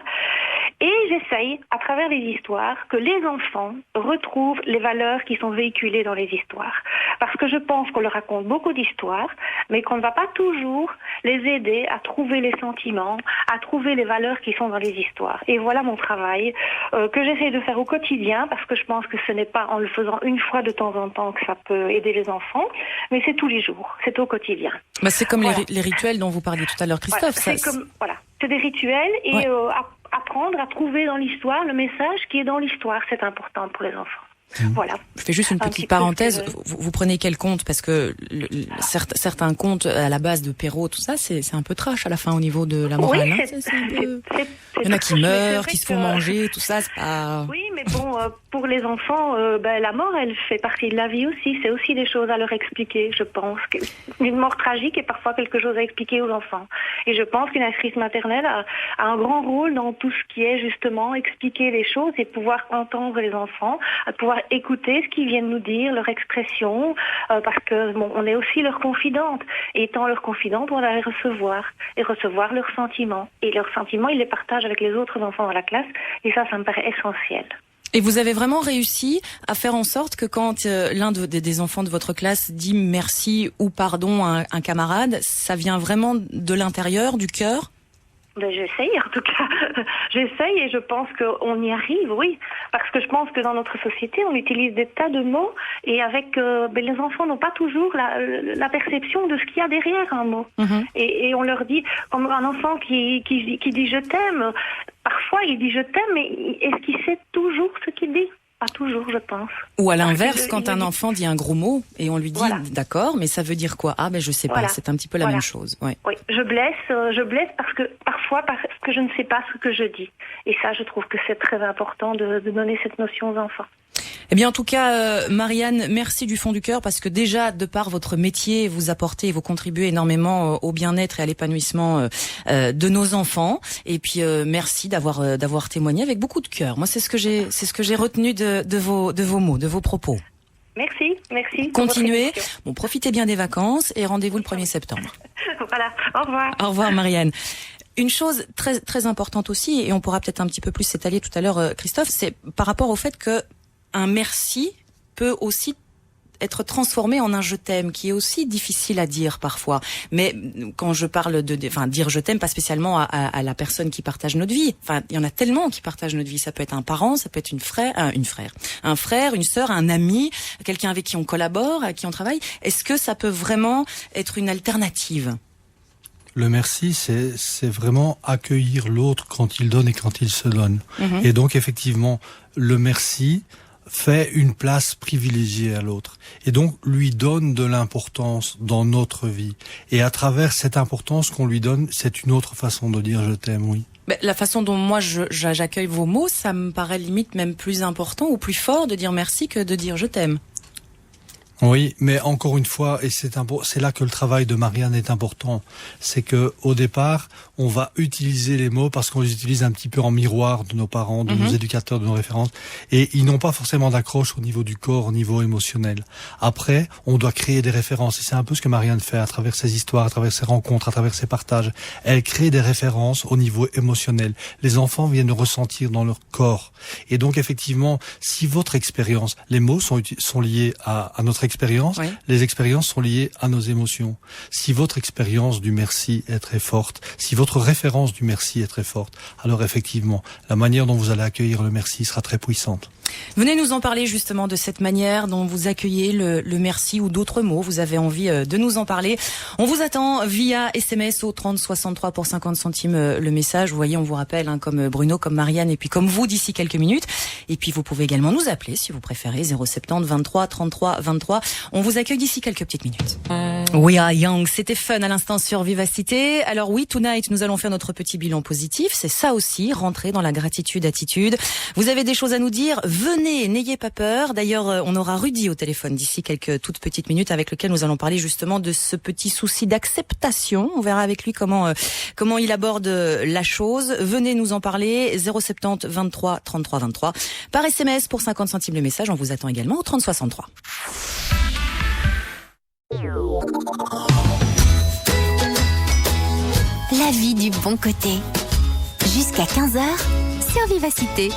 Et j'essaye, à travers les histoires, que les enfants retrouvent les valeurs qui sont véhiculées dans les histoires. Parce que je pense qu'on leur raconte beaucoup d'histoires, mais qu'on ne va pas toujours les aider à trouver les sentiments, à trouver les valeurs qui sont dans les histoires. Et voilà mon travail que j'essaie de faire au quotidien, parce que je pense que ce n'est pas en le faisant une fois de temps en temps que ça peut aider les enfants, mais c'est tous les jours, c'est au quotidien. C'est comme les rituels dont vous parliez tout à l'heure, Christophe. C'est des rituels et apprendre à trouver dans l'histoire le message qui est dans l'histoire, c'est important pour les enfants. Voilà. Je fais juste une petite parenthèse. Vous prenez quel conte? Parce que certains contes à la base de Perrault, tout ça, c'est un peu trash à la fin au niveau de la morale. Il y en a qui meurent, qui se font manger, tout ça, c'est pas... Oui, mais pour les enfants, la mort, elle fait partie de la vie aussi. C'est aussi des choses à leur expliquer, je pense. Une mort tragique est parfois quelque chose à expliquer aux enfants. Et je pense qu'une actrice maternelle a un grand rôle dans tout ce qui est justement expliquer les choses et pouvoir entendre les enfants, pouvoir écouter ce qu'ils viennent nous dire, leur expression, parce que on est aussi leur confidente. Et étant leur confidente, on va les recevoir et recevoir leurs sentiments. Et leurs sentiments, ils les partagent avec les autres enfants dans la classe. Et ça me paraît essentiel. Et vous avez vraiment réussi à faire en sorte que quand l'un des enfants de votre classe dit merci ou pardon à un camarade, ça vient vraiment de l'intérieur, du cœur? Ben, j'essaye en tout cas. J'essaye et je pense qu'on y arrive, oui. Parce que je pense que dans notre société, on utilise des tas de mots et avec les enfants n'ont pas toujours la perception de ce qu'il y a derrière un mot. Mm-hmm. Et on leur dit, comme un enfant qui dit je t'aime, parfois il dit je t'aime, mais est-ce qu'il sait toujours ce qu'il dit? Pas toujours, je pense. Ou à l'inverse, quand un enfant dit un gros mot et on lui dit d'accord, mais ça veut dire quoi? Ah ben je sais pas, c'est un petit peu la même chose. Ouais. Oui, je blesse parce que je ne sais pas ce que je dis. Et ça, je trouve que c'est très important de donner cette notion aux enfants. Eh bien, en tout cas, Marianne, merci du fond du cœur parce que déjà, de par votre métier, vous apportez et vous contribuez énormément au bien-être et à l'épanouissement de nos enfants. Et puis, merci d'avoir témoigné avec beaucoup de cœur. Moi, c'est ce que j'ai retenu de vos mots, de vos propos. Merci. Continuez. Bon, profitez bien des vacances et rendez-vous le 1er septembre. Voilà. Au revoir. Au revoir, Marianne. Une chose très très importante aussi, et on pourra peut-être un petit peu plus s'étaler tout à l'heure, Christophe, c'est par rapport au fait que un merci peut aussi être transformé en un je t'aime, qui est aussi difficile à dire parfois. Mais quand je parle dire je t'aime, pas spécialement à la personne qui partage notre vie. Enfin, il y en a tellement qui partagent notre vie. Ça peut être un parent, ça peut être un frère, une sœur, un ami, quelqu'un avec qui on collabore, avec qui on travaille. Est-ce que ça peut vraiment être une alternative? Le merci, c'est vraiment accueillir l'autre quand il donne et quand il se donne. Mm-hmm. Et donc, effectivement, le merci fait une place privilégiée à l'autre. Et donc, lui donne de l'importance dans notre vie. Et à travers cette importance qu'on lui donne, c'est une autre façon de dire je t'aime, oui. La façon dont moi j'accueille vos mots, ça me paraît limite même plus important ou plus fort de dire merci que de dire je t'aime. Oui, mais encore une fois, et c'est là que le travail de Marianne est important, c'est que au départ, on va utiliser les mots parce qu'on les utilise un petit peu en miroir de nos parents, de nos éducateurs, de nos références, et ils n'ont pas forcément d'accroche au niveau du corps, au niveau émotionnel. Après, on doit créer des références, et c'est un peu ce que Marianne fait à travers ses histoires, à travers ses rencontres, à travers ses partages. Elle crée des références au niveau émotionnel. Les enfants viennent de ressentir dans leur corps. Et donc, effectivement, si votre expérience, les mots sont liés à notre expérience, oui. Les expériences sont liées à nos émotions. Si votre expérience du merci est très forte, si votre référence du merci est très forte, alors effectivement, la manière dont vous allez accueillir le merci sera très puissante. Venez nous en parler justement de cette manière dont vous accueillez le merci ou d'autres mots. Vous avez envie de nous en parler. On vous attend via SMS au 30 63 pour 50 centimes le message. Vous voyez, on vous rappelle, comme Bruno, comme Marianne et puis comme vous d'ici quelques minutes. Et puis vous pouvez également nous appeler si vous préférez 070 23 33 23. On vous accueille d'ici quelques petites minutes. We Are Young, c'était fun à l'instant sur Vivacité. Alors oui, tonight, nous allons faire notre petit bilan positif. C'est ça aussi, rentrer dans la gratitude attitude. Vous avez des choses à nous dire? Venez, n'ayez pas peur. D'ailleurs, on aura Rudy au téléphone d'ici quelques toutes petites minutes avec lequel nous allons parler justement de ce petit souci d'acceptation. On verra avec lui comment il aborde la chose. Venez nous en parler. 070 23 33 23. Par SMS pour 50 centimes le message. On vous attend également au 30 63. La vie du bon côté. Jusqu'à 15h sur Vivacité.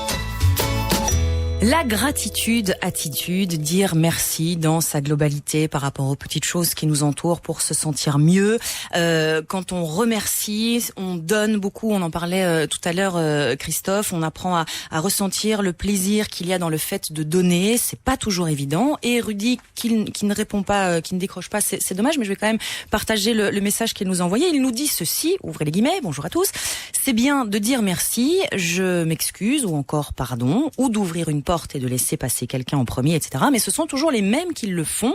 La gratitude, attitude, dire merci dans sa globalité par rapport aux petites choses qui nous entourent pour se sentir mieux. Quand on remercie, on donne beaucoup. On en parlait tout à l'heure, Christophe. On apprend à ressentir le plaisir qu'il y a dans le fait de donner. C'est pas toujours évident. Et Rudy, qui ne répond pas, qui ne décroche pas, c'est dommage. Mais je vais quand même partager le message qu'il nous a envoyé. Il nous dit ceci, ouvrez les guillemets, bonjour à tous. C'est bien de dire merci, je m'excuse ou encore pardon, ou d'ouvrir une porte et de laisser passer quelqu'un en premier, etc. Mais ce sont toujours les mêmes qui le font.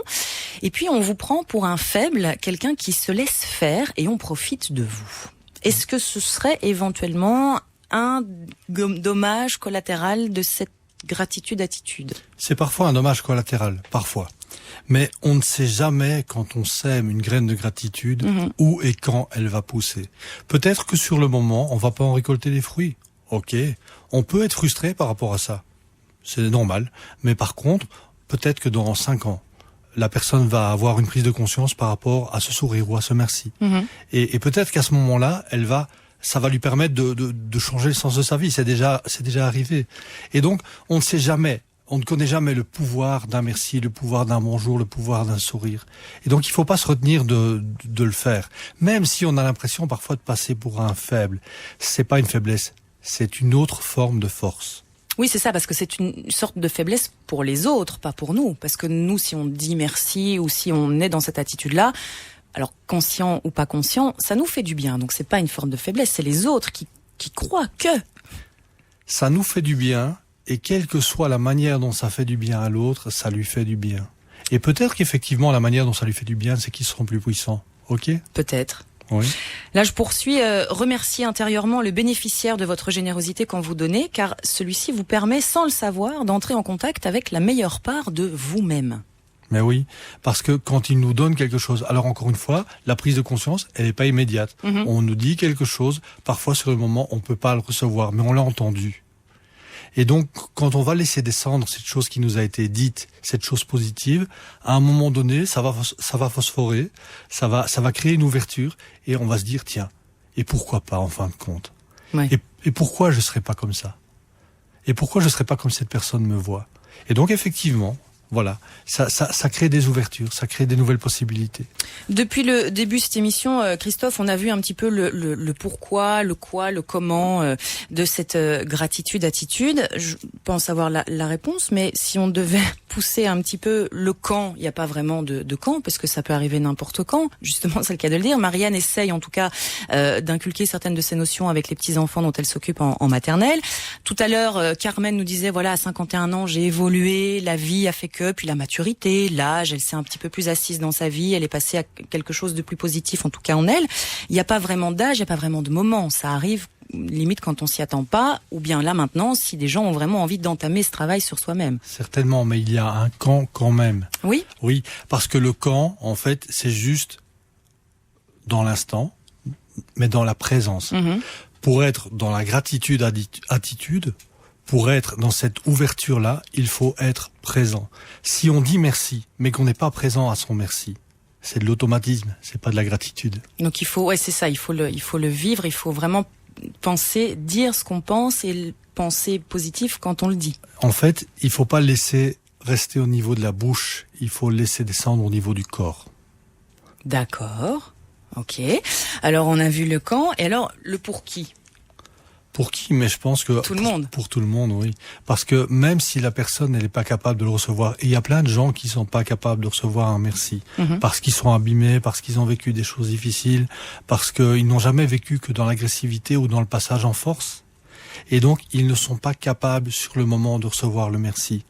Et puis on vous prend pour un faible, quelqu'un qui se laisse faire et on profite de vous. Est-ce que ce serait éventuellement un dommage collatéral de cette gratitude-attitude? C'est parfois un dommage collatéral, parfois. Mais on ne sait jamais quand on sème une graine de gratitude où et quand elle va pousser. Peut-être que sur le moment, on va pas en récolter les fruits. Ok, on peut être frustré par rapport à ça. C'est normal. Mais par contre, peut-être que dans 5 ans, la personne va avoir une prise de conscience par rapport à ce sourire ou à ce merci. Et peut-être qu'à ce moment-là, elle va ça va lui permettre de changer le sens de sa vie. C'est déjà arrivé. Et donc, on ne sait jamais. On ne connaît jamais le pouvoir d'un merci, le pouvoir d'un bonjour, le pouvoir d'un sourire. Et donc, il faut pas se retenir de le faire. Même si on a l'impression parfois de passer pour un faible. C'est pas une faiblesse. C'est une autre forme de force. Oui, c'est ça, parce que c'est une sorte de faiblesse pour les autres, pas pour nous. Parce que nous, si on dit merci ou si on est dans cette attitude-là, alors conscient ou pas conscient, ça nous fait du bien. Donc, c'est pas une forme de faiblesse, c'est les autres qui croient que... Ça nous fait du bien. Et quelle que soit la manière dont ça fait du bien à l'autre, ça lui fait du bien. Et peut-être qu'effectivement, la manière dont ça lui fait du bien, c'est qu'ils seront plus puissants. Ok ? Peut-être. Oui. Là, je poursuis. Remercier intérieurement le bénéficiaire de votre générosité quand vous donnez, car celui-ci vous permet, sans le savoir, d'entrer en contact avec la meilleure part de vous-même. Mais oui, parce que quand il nous donne quelque chose, alors encore une fois, la prise de conscience, elle n'est pas immédiate. On nous dit quelque chose, parfois sur le moment, on peut pas le recevoir, mais on l'a entendu. Et donc, quand on va laisser descendre cette chose qui nous a été dite, cette chose positive, à un moment donné, ça va phosphorer, ça va créer une ouverture, et on va se dire, tiens, et pourquoi pas, en fin de compte? Ouais. Et pourquoi je serais pas comme ça? Et pourquoi je serais pas comme cette personne me voit? Et donc, effectivement, voilà, ça crée des ouvertures, ça crée des nouvelles possibilités. Depuis le début de cette émission, Christophe, on a vu un petit peu le pourquoi, le quoi, le comment de cette gratitude-attitude. Je pense avoir la réponse, mais si on devait pousser un petit peu le quand, il n'y a pas vraiment de quand, parce que ça peut arriver n'importe quand. Justement, c'est le cas de le dire. Marianne essaye en tout cas d'inculquer certaines de ces notions avec les petits-enfants dont elle s'occupe en maternelle. Tout à l'heure, Carmen nous disait, voilà, à 51 ans, j'ai évolué, la vie a fait que, puis la maturité, l'âge, elle s'est un petit peu plus assise dans sa vie, elle est passée à quelque chose de plus positif, en tout cas en elle. Il n'y a pas vraiment d'âge, il n'y a pas vraiment de moment. Ça arrive limite quand on s'y attend pas, ou bien là maintenant, si des gens ont vraiment envie d'entamer ce travail sur soi-même. Certainement, mais il y a un quand même. Oui. Oui, parce que le quand, en fait, c'est juste dans l'instant, mais dans la présence. Pour être dans la gratitude attitude, pour être dans cette ouverture-là, il faut être présent. Si on dit merci, mais qu'on n'est pas présent à son merci, c'est de l'automatisme, c'est pas de la gratitude. Donc il faut, ouais, c'est ça, il faut le vivre, il faut vraiment penser, dire ce qu'on pense et penser positif quand on le dit. En fait, il faut pas le laisser rester au niveau de la bouche, il faut le laisser descendre au niveau du corps. D'accord. Ok. Alors on a vu le quand, et alors le pour qui? Pour qui? Mais je pense que tout le monde. Pour tout le monde, oui. Parce que même si la personne elle n'est pas capable de le recevoir, et il y a plein de gens qui sont pas capables de recevoir un merci, parce qu'ils sont abîmés, parce qu'ils ont vécu des choses difficiles, parce qu'ils n'ont jamais vécu que dans l'agressivité ou dans le passage en force, et donc ils ne sont pas capables sur le moment de recevoir le merci.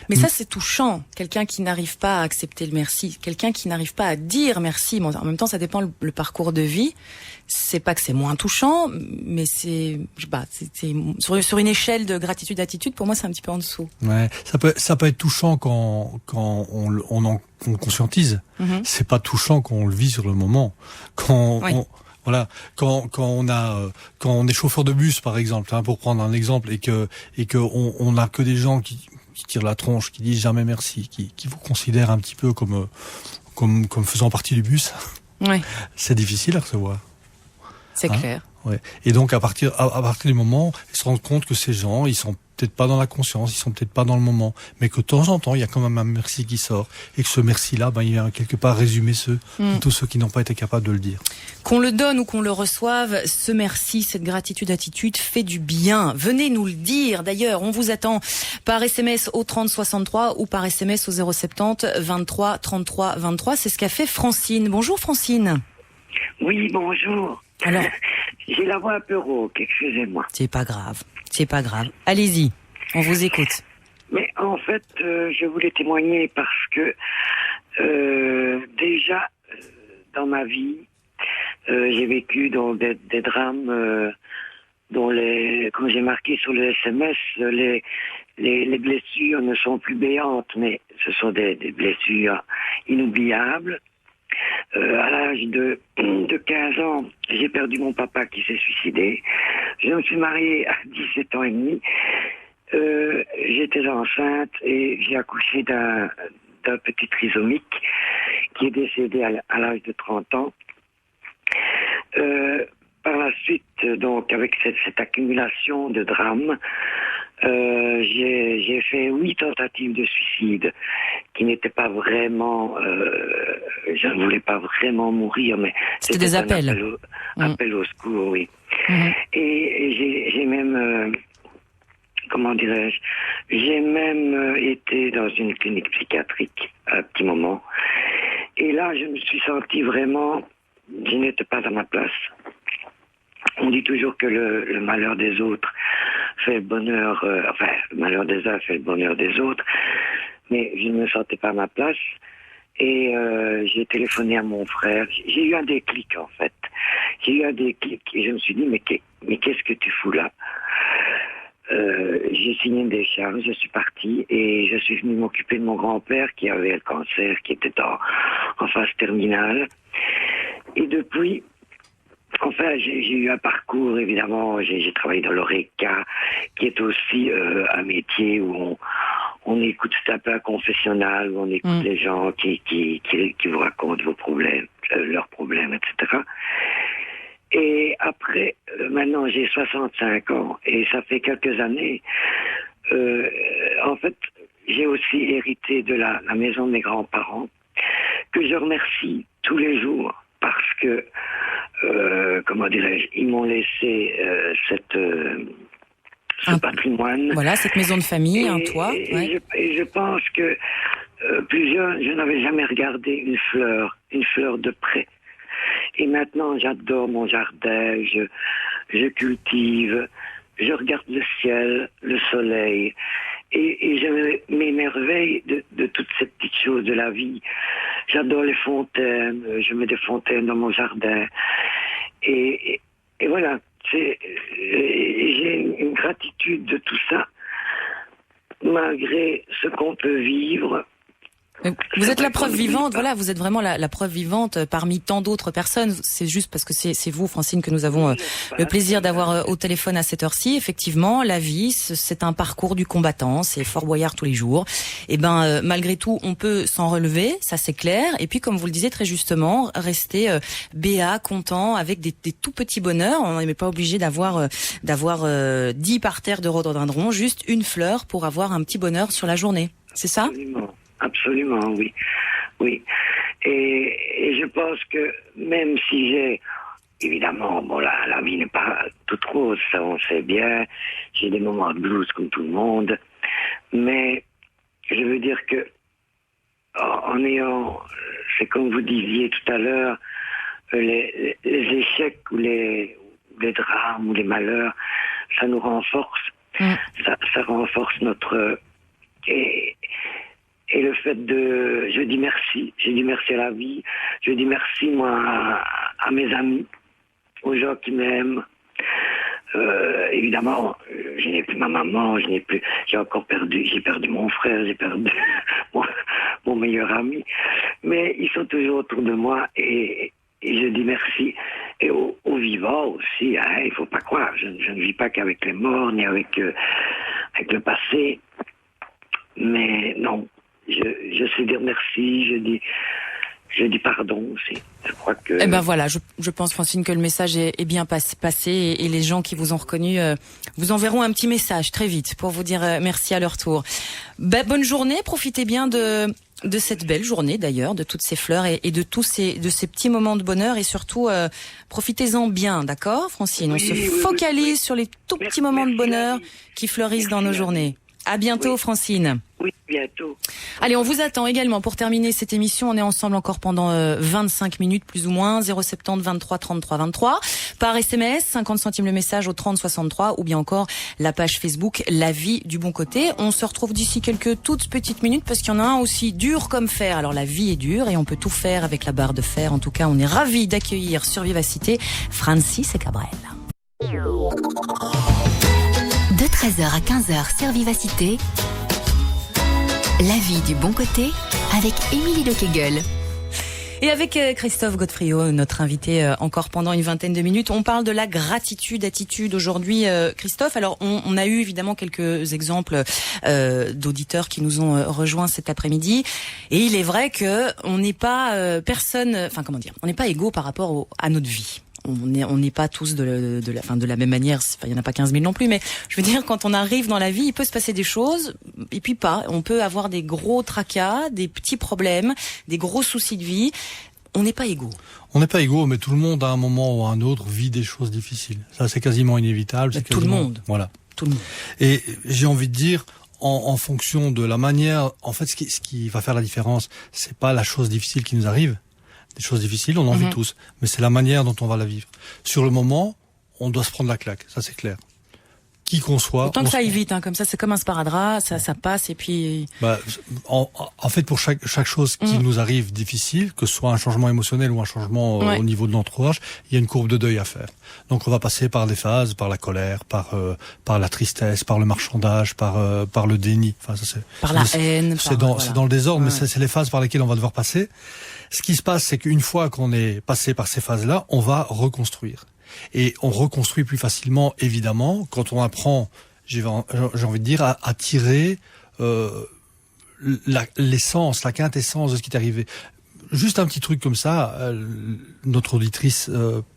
Mais ça, c'est touchant. Quelqu'un qui n'arrive pas à accepter le merci, quelqu'un qui n'arrive pas à dire merci. Bon, en même temps, ça dépend le parcours de vie. C'est pas que c'est moins touchant, mais c'est, je sais pas, c'est sur une échelle de gratitude-attitude, pour moi, c'est un petit peu en dessous. Ouais, ça peut être touchant quand on le conscientise. C'est pas touchant quand on le vit sur le moment. Voilà, quand on est chauffeur de bus par exemple, pour prendre un exemple, et que on a que des gens qui tirent la tronche, qui disent jamais merci, qui vous considèrent un petit peu comme faisant partie du bus. Ouais. C'est difficile à recevoir. C'est clair. Ouais. Et donc à partir du moment, ils se rendent compte que ces gens, ils sont peut-être pas dans la conscience, ils sont peut-être pas dans le moment, mais que de temps en temps, il y a quand même un merci qui sort, et que ce merci-là, il vient quelque part résumer tous ceux qui n'ont pas été capables de le dire. Qu'on le donne ou qu'on le reçoive, ce merci, cette gratitude-attitude fait du bien. Venez nous le dire. D'ailleurs, on vous attend par SMS au 30 63 ou par SMS au 070 23 33 23. C'est ce qu'a fait Francine. Bonjour Francine. Oui, bonjour. Alors, j'ai la voix un peu rauque, excusez-moi. C'est pas grave. Allez-y, on vous écoute. Mais en fait, je voulais témoigner parce que déjà, dans ma vie, j'ai vécu dans des drames dont comme j'ai marqué sur le SMS, les blessures ne sont plus béantes, mais ce sont des blessures inoubliables. À l'âge de 15 ans, j'ai perdu mon papa qui s'est suicidé. Je me suis mariée à 17 ans et demi. J'étais enceinte et j'ai accouché d'un petit trisomique qui est décédé à l'âge de 30 ans. par la suite, donc avec cette accumulation de drames, j'ai fait 8 tentatives de suicide qui n'étaient pas vraiment... je ne voulais pas vraiment mourir, mais... C'était des appels. Appel au secours, oui. Mmh. Et j'ai même... comment dirais-je, j'ai même été dans une clinique psychiatrique à un petit moment. Et là, je me suis senti vraiment, je n'étais pas à ma place. On dit toujours que le malheur des autres fait le bonheur, le malheur des uns fait le bonheur des autres. Mais je ne me sentais pas à ma place. Et j'ai téléphoné à mon frère. J'ai eu un déclic, en fait. J'ai eu un déclic et je me suis dit, mais qu'est-ce que tu fous là ? J'ai signé une décharge, je suis parti et je suis venu m'occuper de mon grand-père qui avait le cancer, qui était en phase terminale. Et depuis, enfin, j'ai eu un parcours, évidemment, j'ai travaillé dans l'ORECA, qui est aussi un métier où on écoute, c'est un peu un confessionnal, où on écoute les gens qui vous racontent vos problèmes, leurs problèmes, etc. Et après, maintenant j'ai 65 ans et ça fait quelques années. En fait, j'ai aussi hérité de la maison de mes grands-parents que je remercie tous les jours parce que, comment dirais-je, ils m'ont laissé ce patrimoine. Voilà, cette maison de famille, un toit. Et je pense que plus jeune, je n'avais jamais regardé une fleur de près. Et maintenant, j'adore mon jardin, je cultive, je regarde le ciel, le soleil, et je m'émerveille de toutes ces petites choses de la vie. J'adore les fontaines, je mets des fontaines dans mon jardin, et voilà, j'ai une gratitude de tout ça, malgré ce qu'on peut vivre. Vous êtes la preuve vivante, voilà, vous êtes vraiment la preuve vivante parmi tant d'autres personnes. C'est juste parce que c'est vous, Francine, que nous avons le plaisir d'avoir au téléphone à cette heure-ci. Effectivement, la vie, c'est un parcours du combattant, c'est Fort Boyard tous les jours. Et malgré tout, on peut s'en relever, ça c'est clair. Et puis, comme vous le disiez très justement, rester béat, content, avec des tout petits bonheurs. On n'est pas obligé d'avoir 10 parterres de rhododendrons, juste une fleur pour avoir un petit bonheur sur la journée. C'est ça ? Absolument, oui. Oui. Et je pense que même si j'ai... Évidemment, la vie n'est pas toute rose, ça on sait bien. J'ai des moments de blues comme tout le monde. Mais je veux dire que en ayant... C'est comme vous disiez tout à l'heure, les échecs ou les drames ou les malheurs, ça nous renforce. Ça renforce notre... Et le fait je dis merci à la vie, je dis merci moi à mes amis, aux gens qui m'aiment. Évidemment, je n'ai plus ma maman, j'ai perdu mon frère, j'ai perdu mon meilleur ami, mais ils sont toujours autour de moi et je dis merci. Et aux vivants aussi, hein, il faut pas croire, je ne vis pas qu'avec les morts ni avec le passé, mais non. Je sais dire merci, je dis pardon aussi. Je crois que... voilà, je pense, Francine, que le message est bien passé et les gens qui vous ont reconnu vous enverront un petit message très vite pour vous dire merci à leur tour. Bonne journée, profitez bien de cette belle journée d'ailleurs, de toutes ces fleurs et de ces petits moments de bonheur et surtout profitez-en bien, d'accord, Francine ? On se focalise sur les tout petits moments de bonheur qui fleurissent dans nos journées. À bientôt, Francine. Oui, bientôt. Allez, on vous attend également pour terminer cette émission. On est ensemble encore pendant 25 minutes, plus ou moins. 070 23 33 23. Par SMS, 50 centimes le message au 30 63 ou bien encore la page Facebook La Vie du Bon Côté. On se retrouve d'ici quelques toutes petites minutes parce qu'il y en a un aussi dur comme fer. Alors la vie est dure et on peut tout faire avec la barre de fer. En tout cas, on est ravis d'accueillir sur Vivacité Francis et Cabrel. De 13h à 15h sur Vivacité, La Vie du Bon Côté avec Émilie de Kegel. Et avec Christophe Godefriot, notre invité encore pendant une vingtaine de minutes, on parle de la attitude aujourd'hui, Christophe. Alors, on a eu évidemment quelques exemples d'auditeurs qui nous ont rejoints cet après-midi. Et il est vrai que on n'est pas on n'est pas égaux par rapport à notre vie. on n'est pas tous de la même manière. Enfin, il y en a pas 15 000 non plus, mais je veux dire, quand on arrive dans la vie, il peut se passer des choses, et puis pas. On peut avoir des gros tracas, des petits problèmes, des gros soucis de vie. On n'est pas égaux. On n'est pas égaux, mais tout le monde, à un moment ou à un autre, vit des choses difficiles. Ça, c'est quasiment inévitable. Tout le monde. Voilà. Tout le monde. Et j'ai envie de dire, en fonction de la manière, en fait, ce qui va faire la différence, c'est pas la chose difficile qui nous arrive. Des choses difficiles, on en vit tous, mais c'est la manière dont on va la vivre. Sur le moment, on doit se prendre la claque, ça c'est clair. Qui qu'on soit. Autant que ça aille vite, hein, comme ça c'est comme un sparadrap, ça passe et puis. En fait, pour chaque chose qui nous arrive difficile, que ce soit un changement émotionnel ou un changement au niveau de l'entourage, il y a une courbe de deuil à faire. Donc on va passer par des phases, par la colère, par la tristesse, par le marchandage, par le déni. Enfin, ça par la haine. C'est dans le désordre, mais c'est les phases par lesquelles on va devoir passer. Ce qui se passe, c'est qu'une fois qu'on est passé par ces phases-là, on va reconstruire. Et on reconstruit plus facilement, évidemment, quand on apprend, j'ai envie de dire, à tirer l'essence, la quintessence de ce qui est arrivé. Juste un petit truc comme ça, notre auditrice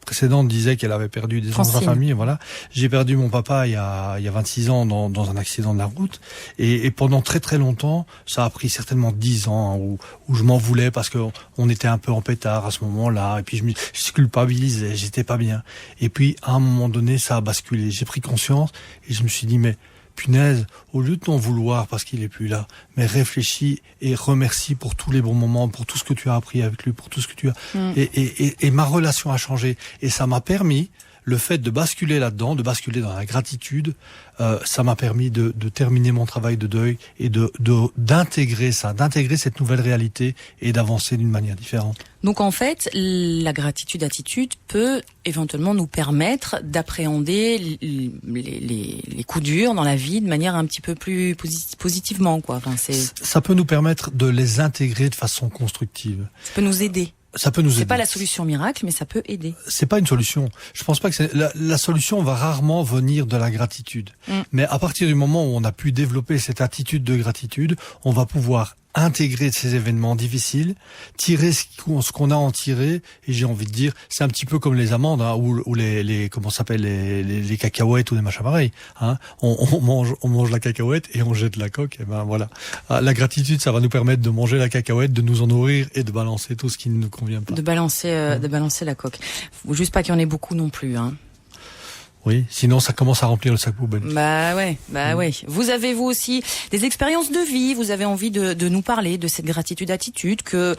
précédente disait qu'elle avait perdu des gens dans sa famille, voilà. J'ai perdu mon papa il y a 26 ans dans un accident de la route, et pendant très très longtemps, ça a pris certainement 10 ans où je m'en voulais parce que on était un peu en pétard à ce moment-là, et puis je culpabilisais, j'étais pas bien. Et puis à un moment donné, ça a basculé. J'ai pris conscience et je me suis dit mais punaise, au lieu de t'en vouloir parce qu'il est plus là, mais réfléchis et remercie pour tous les bons moments, pour tout ce que tu as appris avec lui, pour tout ce que tu as. Et ma relation a changé. Et ça m'a permis, le fait de basculer là-dedans, de basculer dans la gratitude, ça m'a permis de terminer mon travail de deuil et d'intégrer cette nouvelle réalité et d'avancer d'une manière différente. Donc en fait, la gratitude-attitude peut éventuellement nous permettre d'appréhender les coups durs dans la vie de manière un petit peu plus positivement, quoi. Enfin, ça peut nous permettre de les intégrer de façon constructive. Ça peut nous aider. Ça peut nous aider. C'est pas la solution miracle, mais ça peut aider. C'est pas une solution. Je pense pas que la solution va rarement venir de la gratitude. Mais à partir du moment où on a pu développer cette attitude de gratitude, on va pouvoir intégrer ces événements difficiles, tirer ce qu'on a à en tirer, et j'ai envie de dire, c'est un petit peu comme les amandes, hein, ou les comment ça s'appelle, les cacahuètes ou les machins pareils, hein. On mange la cacahuète et on jette la coque, et ben voilà. La gratitude, ça va nous permettre de manger la cacahuète, de nous en nourrir et de balancer tout ce qui ne nous convient pas. De balancer la coque. Faut juste pas qu'il y en ait beaucoup non plus, hein. Oui, sinon ça commence à remplir le sac poubelle. Bah ouais. Vous avez vous aussi des expériences de vie, vous avez envie de nous parler de cette gratitude-attitude que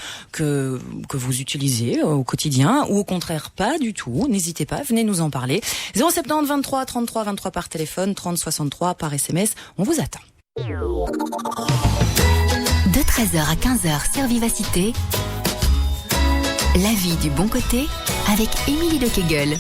vous utilisez au quotidien, ou au contraire pas du tout. N'hésitez pas, venez nous en parler. 070 23 33 23 par téléphone, 30 63 par SMS, on vous attend. De 13h à 15h sur Vivacité, la vie du bon côté avec Émilie de Kegel.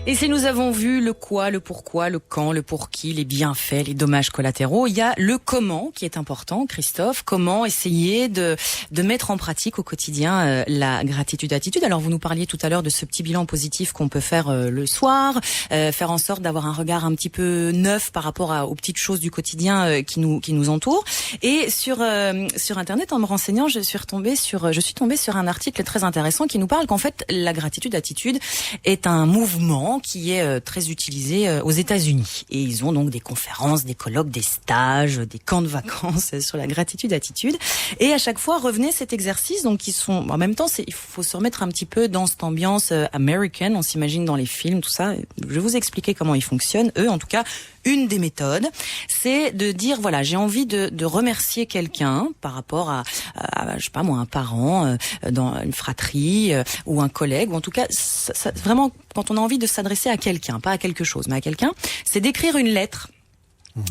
Et si nous avons vu le quoi, le pourquoi, le quand, le pour qui, les bienfaits, les dommages collatéraux, il y a le comment qui est important, Christophe. Comment essayer de mettre en pratique au quotidien la gratitude-attitude. Alors vous nous parliez tout à l'heure de ce petit bilan positif qu'on peut faire le soir, faire en sorte d'avoir un regard un petit peu neuf par rapport aux petites choses du quotidien qui nous entourent. Et sur Internet, en me renseignant, je suis tombée sur un article très intéressant qui nous parle qu'en fait la gratitude-attitude est un mouvement qui est très utilisé aux États-Unis. Et ils ont donc des conférences, des colloques, des stages, des camps de vacances sur la gratitude-attitude. Et à chaque fois revenait cet exercice, donc qui sont en même temps, il faut se remettre un petit peu dans cette ambiance américaine. On s'imagine dans les films, tout ça. Je vais vous expliquer comment ils fonctionnent. Eux, en tout cas, une des méthodes, c'est de dire voilà, j'ai envie de remercier quelqu'un par rapport à je sais pas moi, un parent dans une fratrie ou un collègue, ou en tout cas ça, vraiment quand on a envie de s'adresser à quelqu'un, pas à quelque chose, mais à quelqu'un, c'est d'écrire une lettre.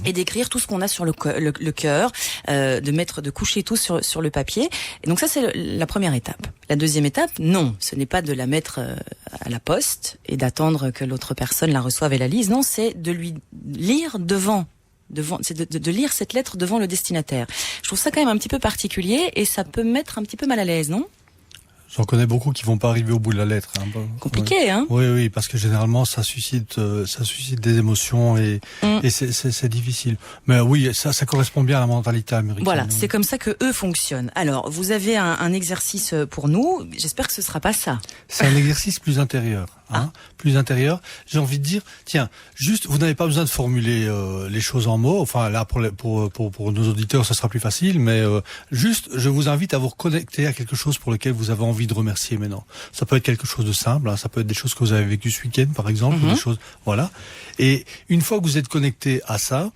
Et d'écrire tout ce qu'on a sur le cœur, de coucher tout sur le papier. Et donc ça, c'est la première étape. La deuxième étape, non, ce n'est pas de la mettre à la poste et d'attendre que l'autre personne la reçoive et la lise. Non, c'est de lui lire c'est de lire cette lettre devant le destinataire. Je trouve ça quand même un petit peu particulier et ça peut me mettre un petit peu mal à l'aise, non ? J'en connais beaucoup qui vont pas arriver au bout de la lettre. Hein. Compliqué, hein. Oui, parce que généralement ça suscite des émotions et c'est difficile. Mais oui, ça correspond bien à la mentalité américaine. Voilà, c'est comme ça que eux fonctionnent. Alors, vous avez un exercice pour nous. J'espère que ce sera pas ça. C'est un exercice plus intérieur. plus intérieur. J'ai envie de dire, tiens, juste, vous n'avez pas besoin de formuler les choses en mots. Enfin, là, pour nos auditeurs, ça sera plus facile, mais juste, je vous invite à vous reconnecter à quelque chose pour lequel vous avez envie de remercier maintenant. Ça peut être quelque chose de simple, ça peut être des choses que vous avez vécues ce week-end, par exemple, ou des choses, voilà. Et une fois que vous êtes connecté à ça,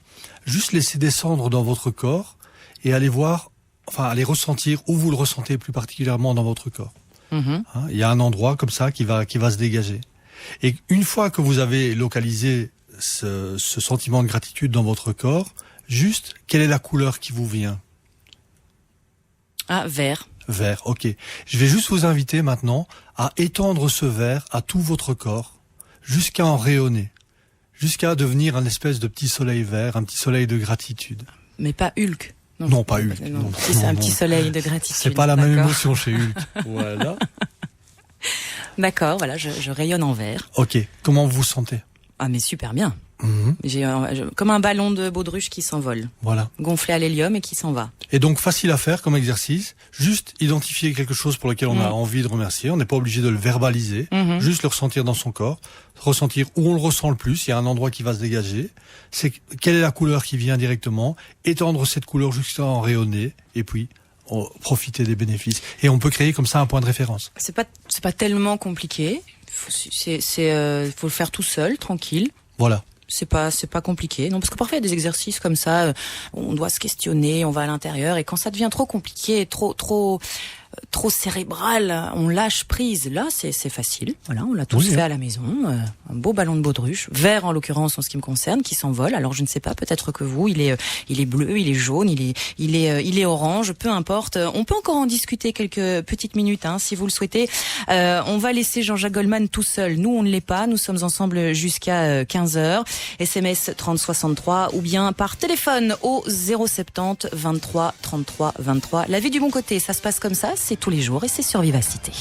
juste laissez descendre dans votre corps et allez voir, allez ressentir où vous le ressentez plus particulièrement dans votre corps. Il y a un endroit comme ça qui va se dégager. Et une fois que vous avez localisé ce sentiment de gratitude dans votre corps, juste, quelle est la couleur qui vous vient? Vert. Vert, ok. Je vais juste vous inviter maintenant à étendre ce vert à tout votre corps, jusqu'à en rayonner, jusqu'à devenir un espèce de petit soleil vert, un petit soleil de gratitude. Mais pas Hulk. Non, pas Hulk. C'est un petit soleil de gratitude. C'est pas la même émotion chez Hulk. Voilà. D'accord, voilà, je rayonne en vert. Ok, comment vous vous sentez? Ah mais super bien. J'ai comme un ballon de baudruche qui s'envole. Voilà. Gonflé à l'hélium et qui s'en va. Et donc facile à faire comme exercice, juste identifier quelque chose pour lequel on a envie de remercier, on n'est pas obligé de le verbaliser, juste le ressentir dans son corps, ressentir où on le ressent le plus, il y a un endroit qui va se dégager, c'est quelle est la couleur qui vient directement, étendre cette couleur jusqu'à en rayonner, et puis profiter des bénéfices. Et on peut créer comme ça un point de référence. C'est pas tellement compliqué, faut le faire tout seul, tranquille. Voilà. C'est pas compliqué. Non, parce que parfois il y a des exercices comme ça, on doit se questionner, on va à l'intérieur, et quand ça devient trop compliqué, trop cérébral, on lâche prise. Là, c'est facile. Voilà, on l'a tous fait à la maison. Un beau ballon de baudruche, vert en l'occurrence en ce qui me concerne, qui s'envole. Alors je ne sais pas, peut-être que vous, il est bleu, il est jaune, il est orange, peu importe. On peut encore en discuter quelques petites minutes, si vous le souhaitez. On va laisser Jean-Jacques Goldman tout seul. Nous, on ne l'est pas. Nous sommes ensemble jusqu'à 15h. SMS 3063 ou bien par téléphone au 070 23 33 23. La vie du bon côté, ça se passe comme ça. C'est tous les jours et c'est sur Vivacité.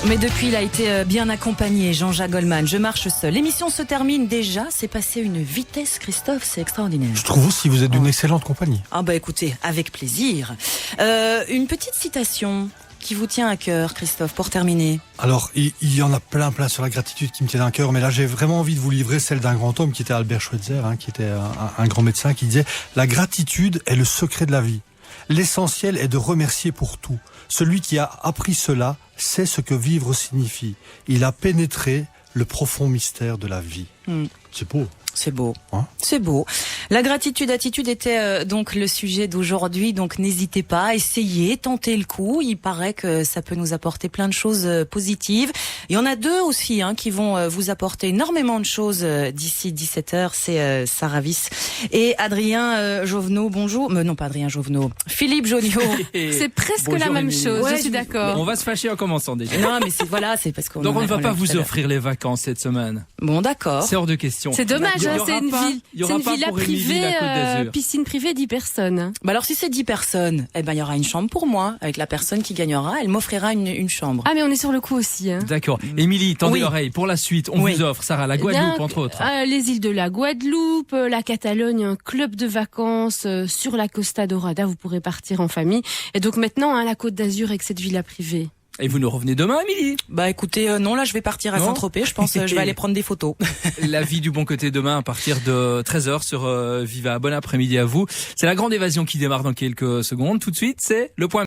Mais depuis, il a été bien accompagné, Jean-Jacques Goldman. Je marche seul. L'émission se termine déjà. C'est passé une vitesse, Christophe. C'est extraordinaire. Je trouve aussi, vous êtes d'une excellente compagnie. Ah bah écoutez, avec plaisir. Une petite citation qui vous tient à cœur, Christophe, pour terminer. Alors, il y en a plein sur la gratitude qui me tiennent à cœur, mais là, j'ai vraiment envie de vous livrer celle d'un grand homme qui était Albert Schweitzer, qui était un grand médecin, qui disait « La gratitude est le secret de la vie. L'essentiel est de remercier pour tout. Celui qui a appris cela sait ce que vivre signifie. Il a pénétré le profond mystère de la vie. » C'est beau. C'est beau. C'est beau. La gratitude attitude était donc le sujet d'aujourd'hui, donc n'hésitez pas, essayez, tentez le coup. Il paraît que ça peut nous apporter plein de choses positives. Il y en a deux aussi qui vont vous apporter énormément de choses d'ici 17h. C'est Sarah Wyss et Adrien Jovenot. Bonjour. Non, pas Adrien Jovenot. Philippe Joniot. C'est presque bonjour, la même chose, je suis d'accord. On va se fâcher en commençant déjà. Non, mais c'est parce qu'on... Donc on ne va pas vous offrir les vacances cette semaine. Bon, d'accord. C'est hors de question. C'est dommage. C'est une villa privée, piscine privée 10 personnes. Bah alors si c'est 10 personnes, il y aura une chambre pour moi, avec la personne qui gagnera, elle m'offrira une chambre. Ah mais on est sur le coup aussi. D'accord. Émilie, tendez l'oreille. Pour la suite, on vous offre, Sarah, la Guadeloupe entre autres. Les îles de la Guadeloupe, la Catalogne, un club de vacances sur la Costa Dorada, vous pourrez partir en famille. Et donc maintenant, la Côte d'Azur avec cette villa privée. Et vous nous revenez demain, Émilie? Bah écoutez, non, là je vais partir à Saint-Tropez, je pense je vais aller prendre des photos. La vie du bon côté demain à partir de 13h sur Viva. Bon après-midi à vous. C'est la grande évasion qui démarre dans quelques secondes. Tout de suite, c'est le point.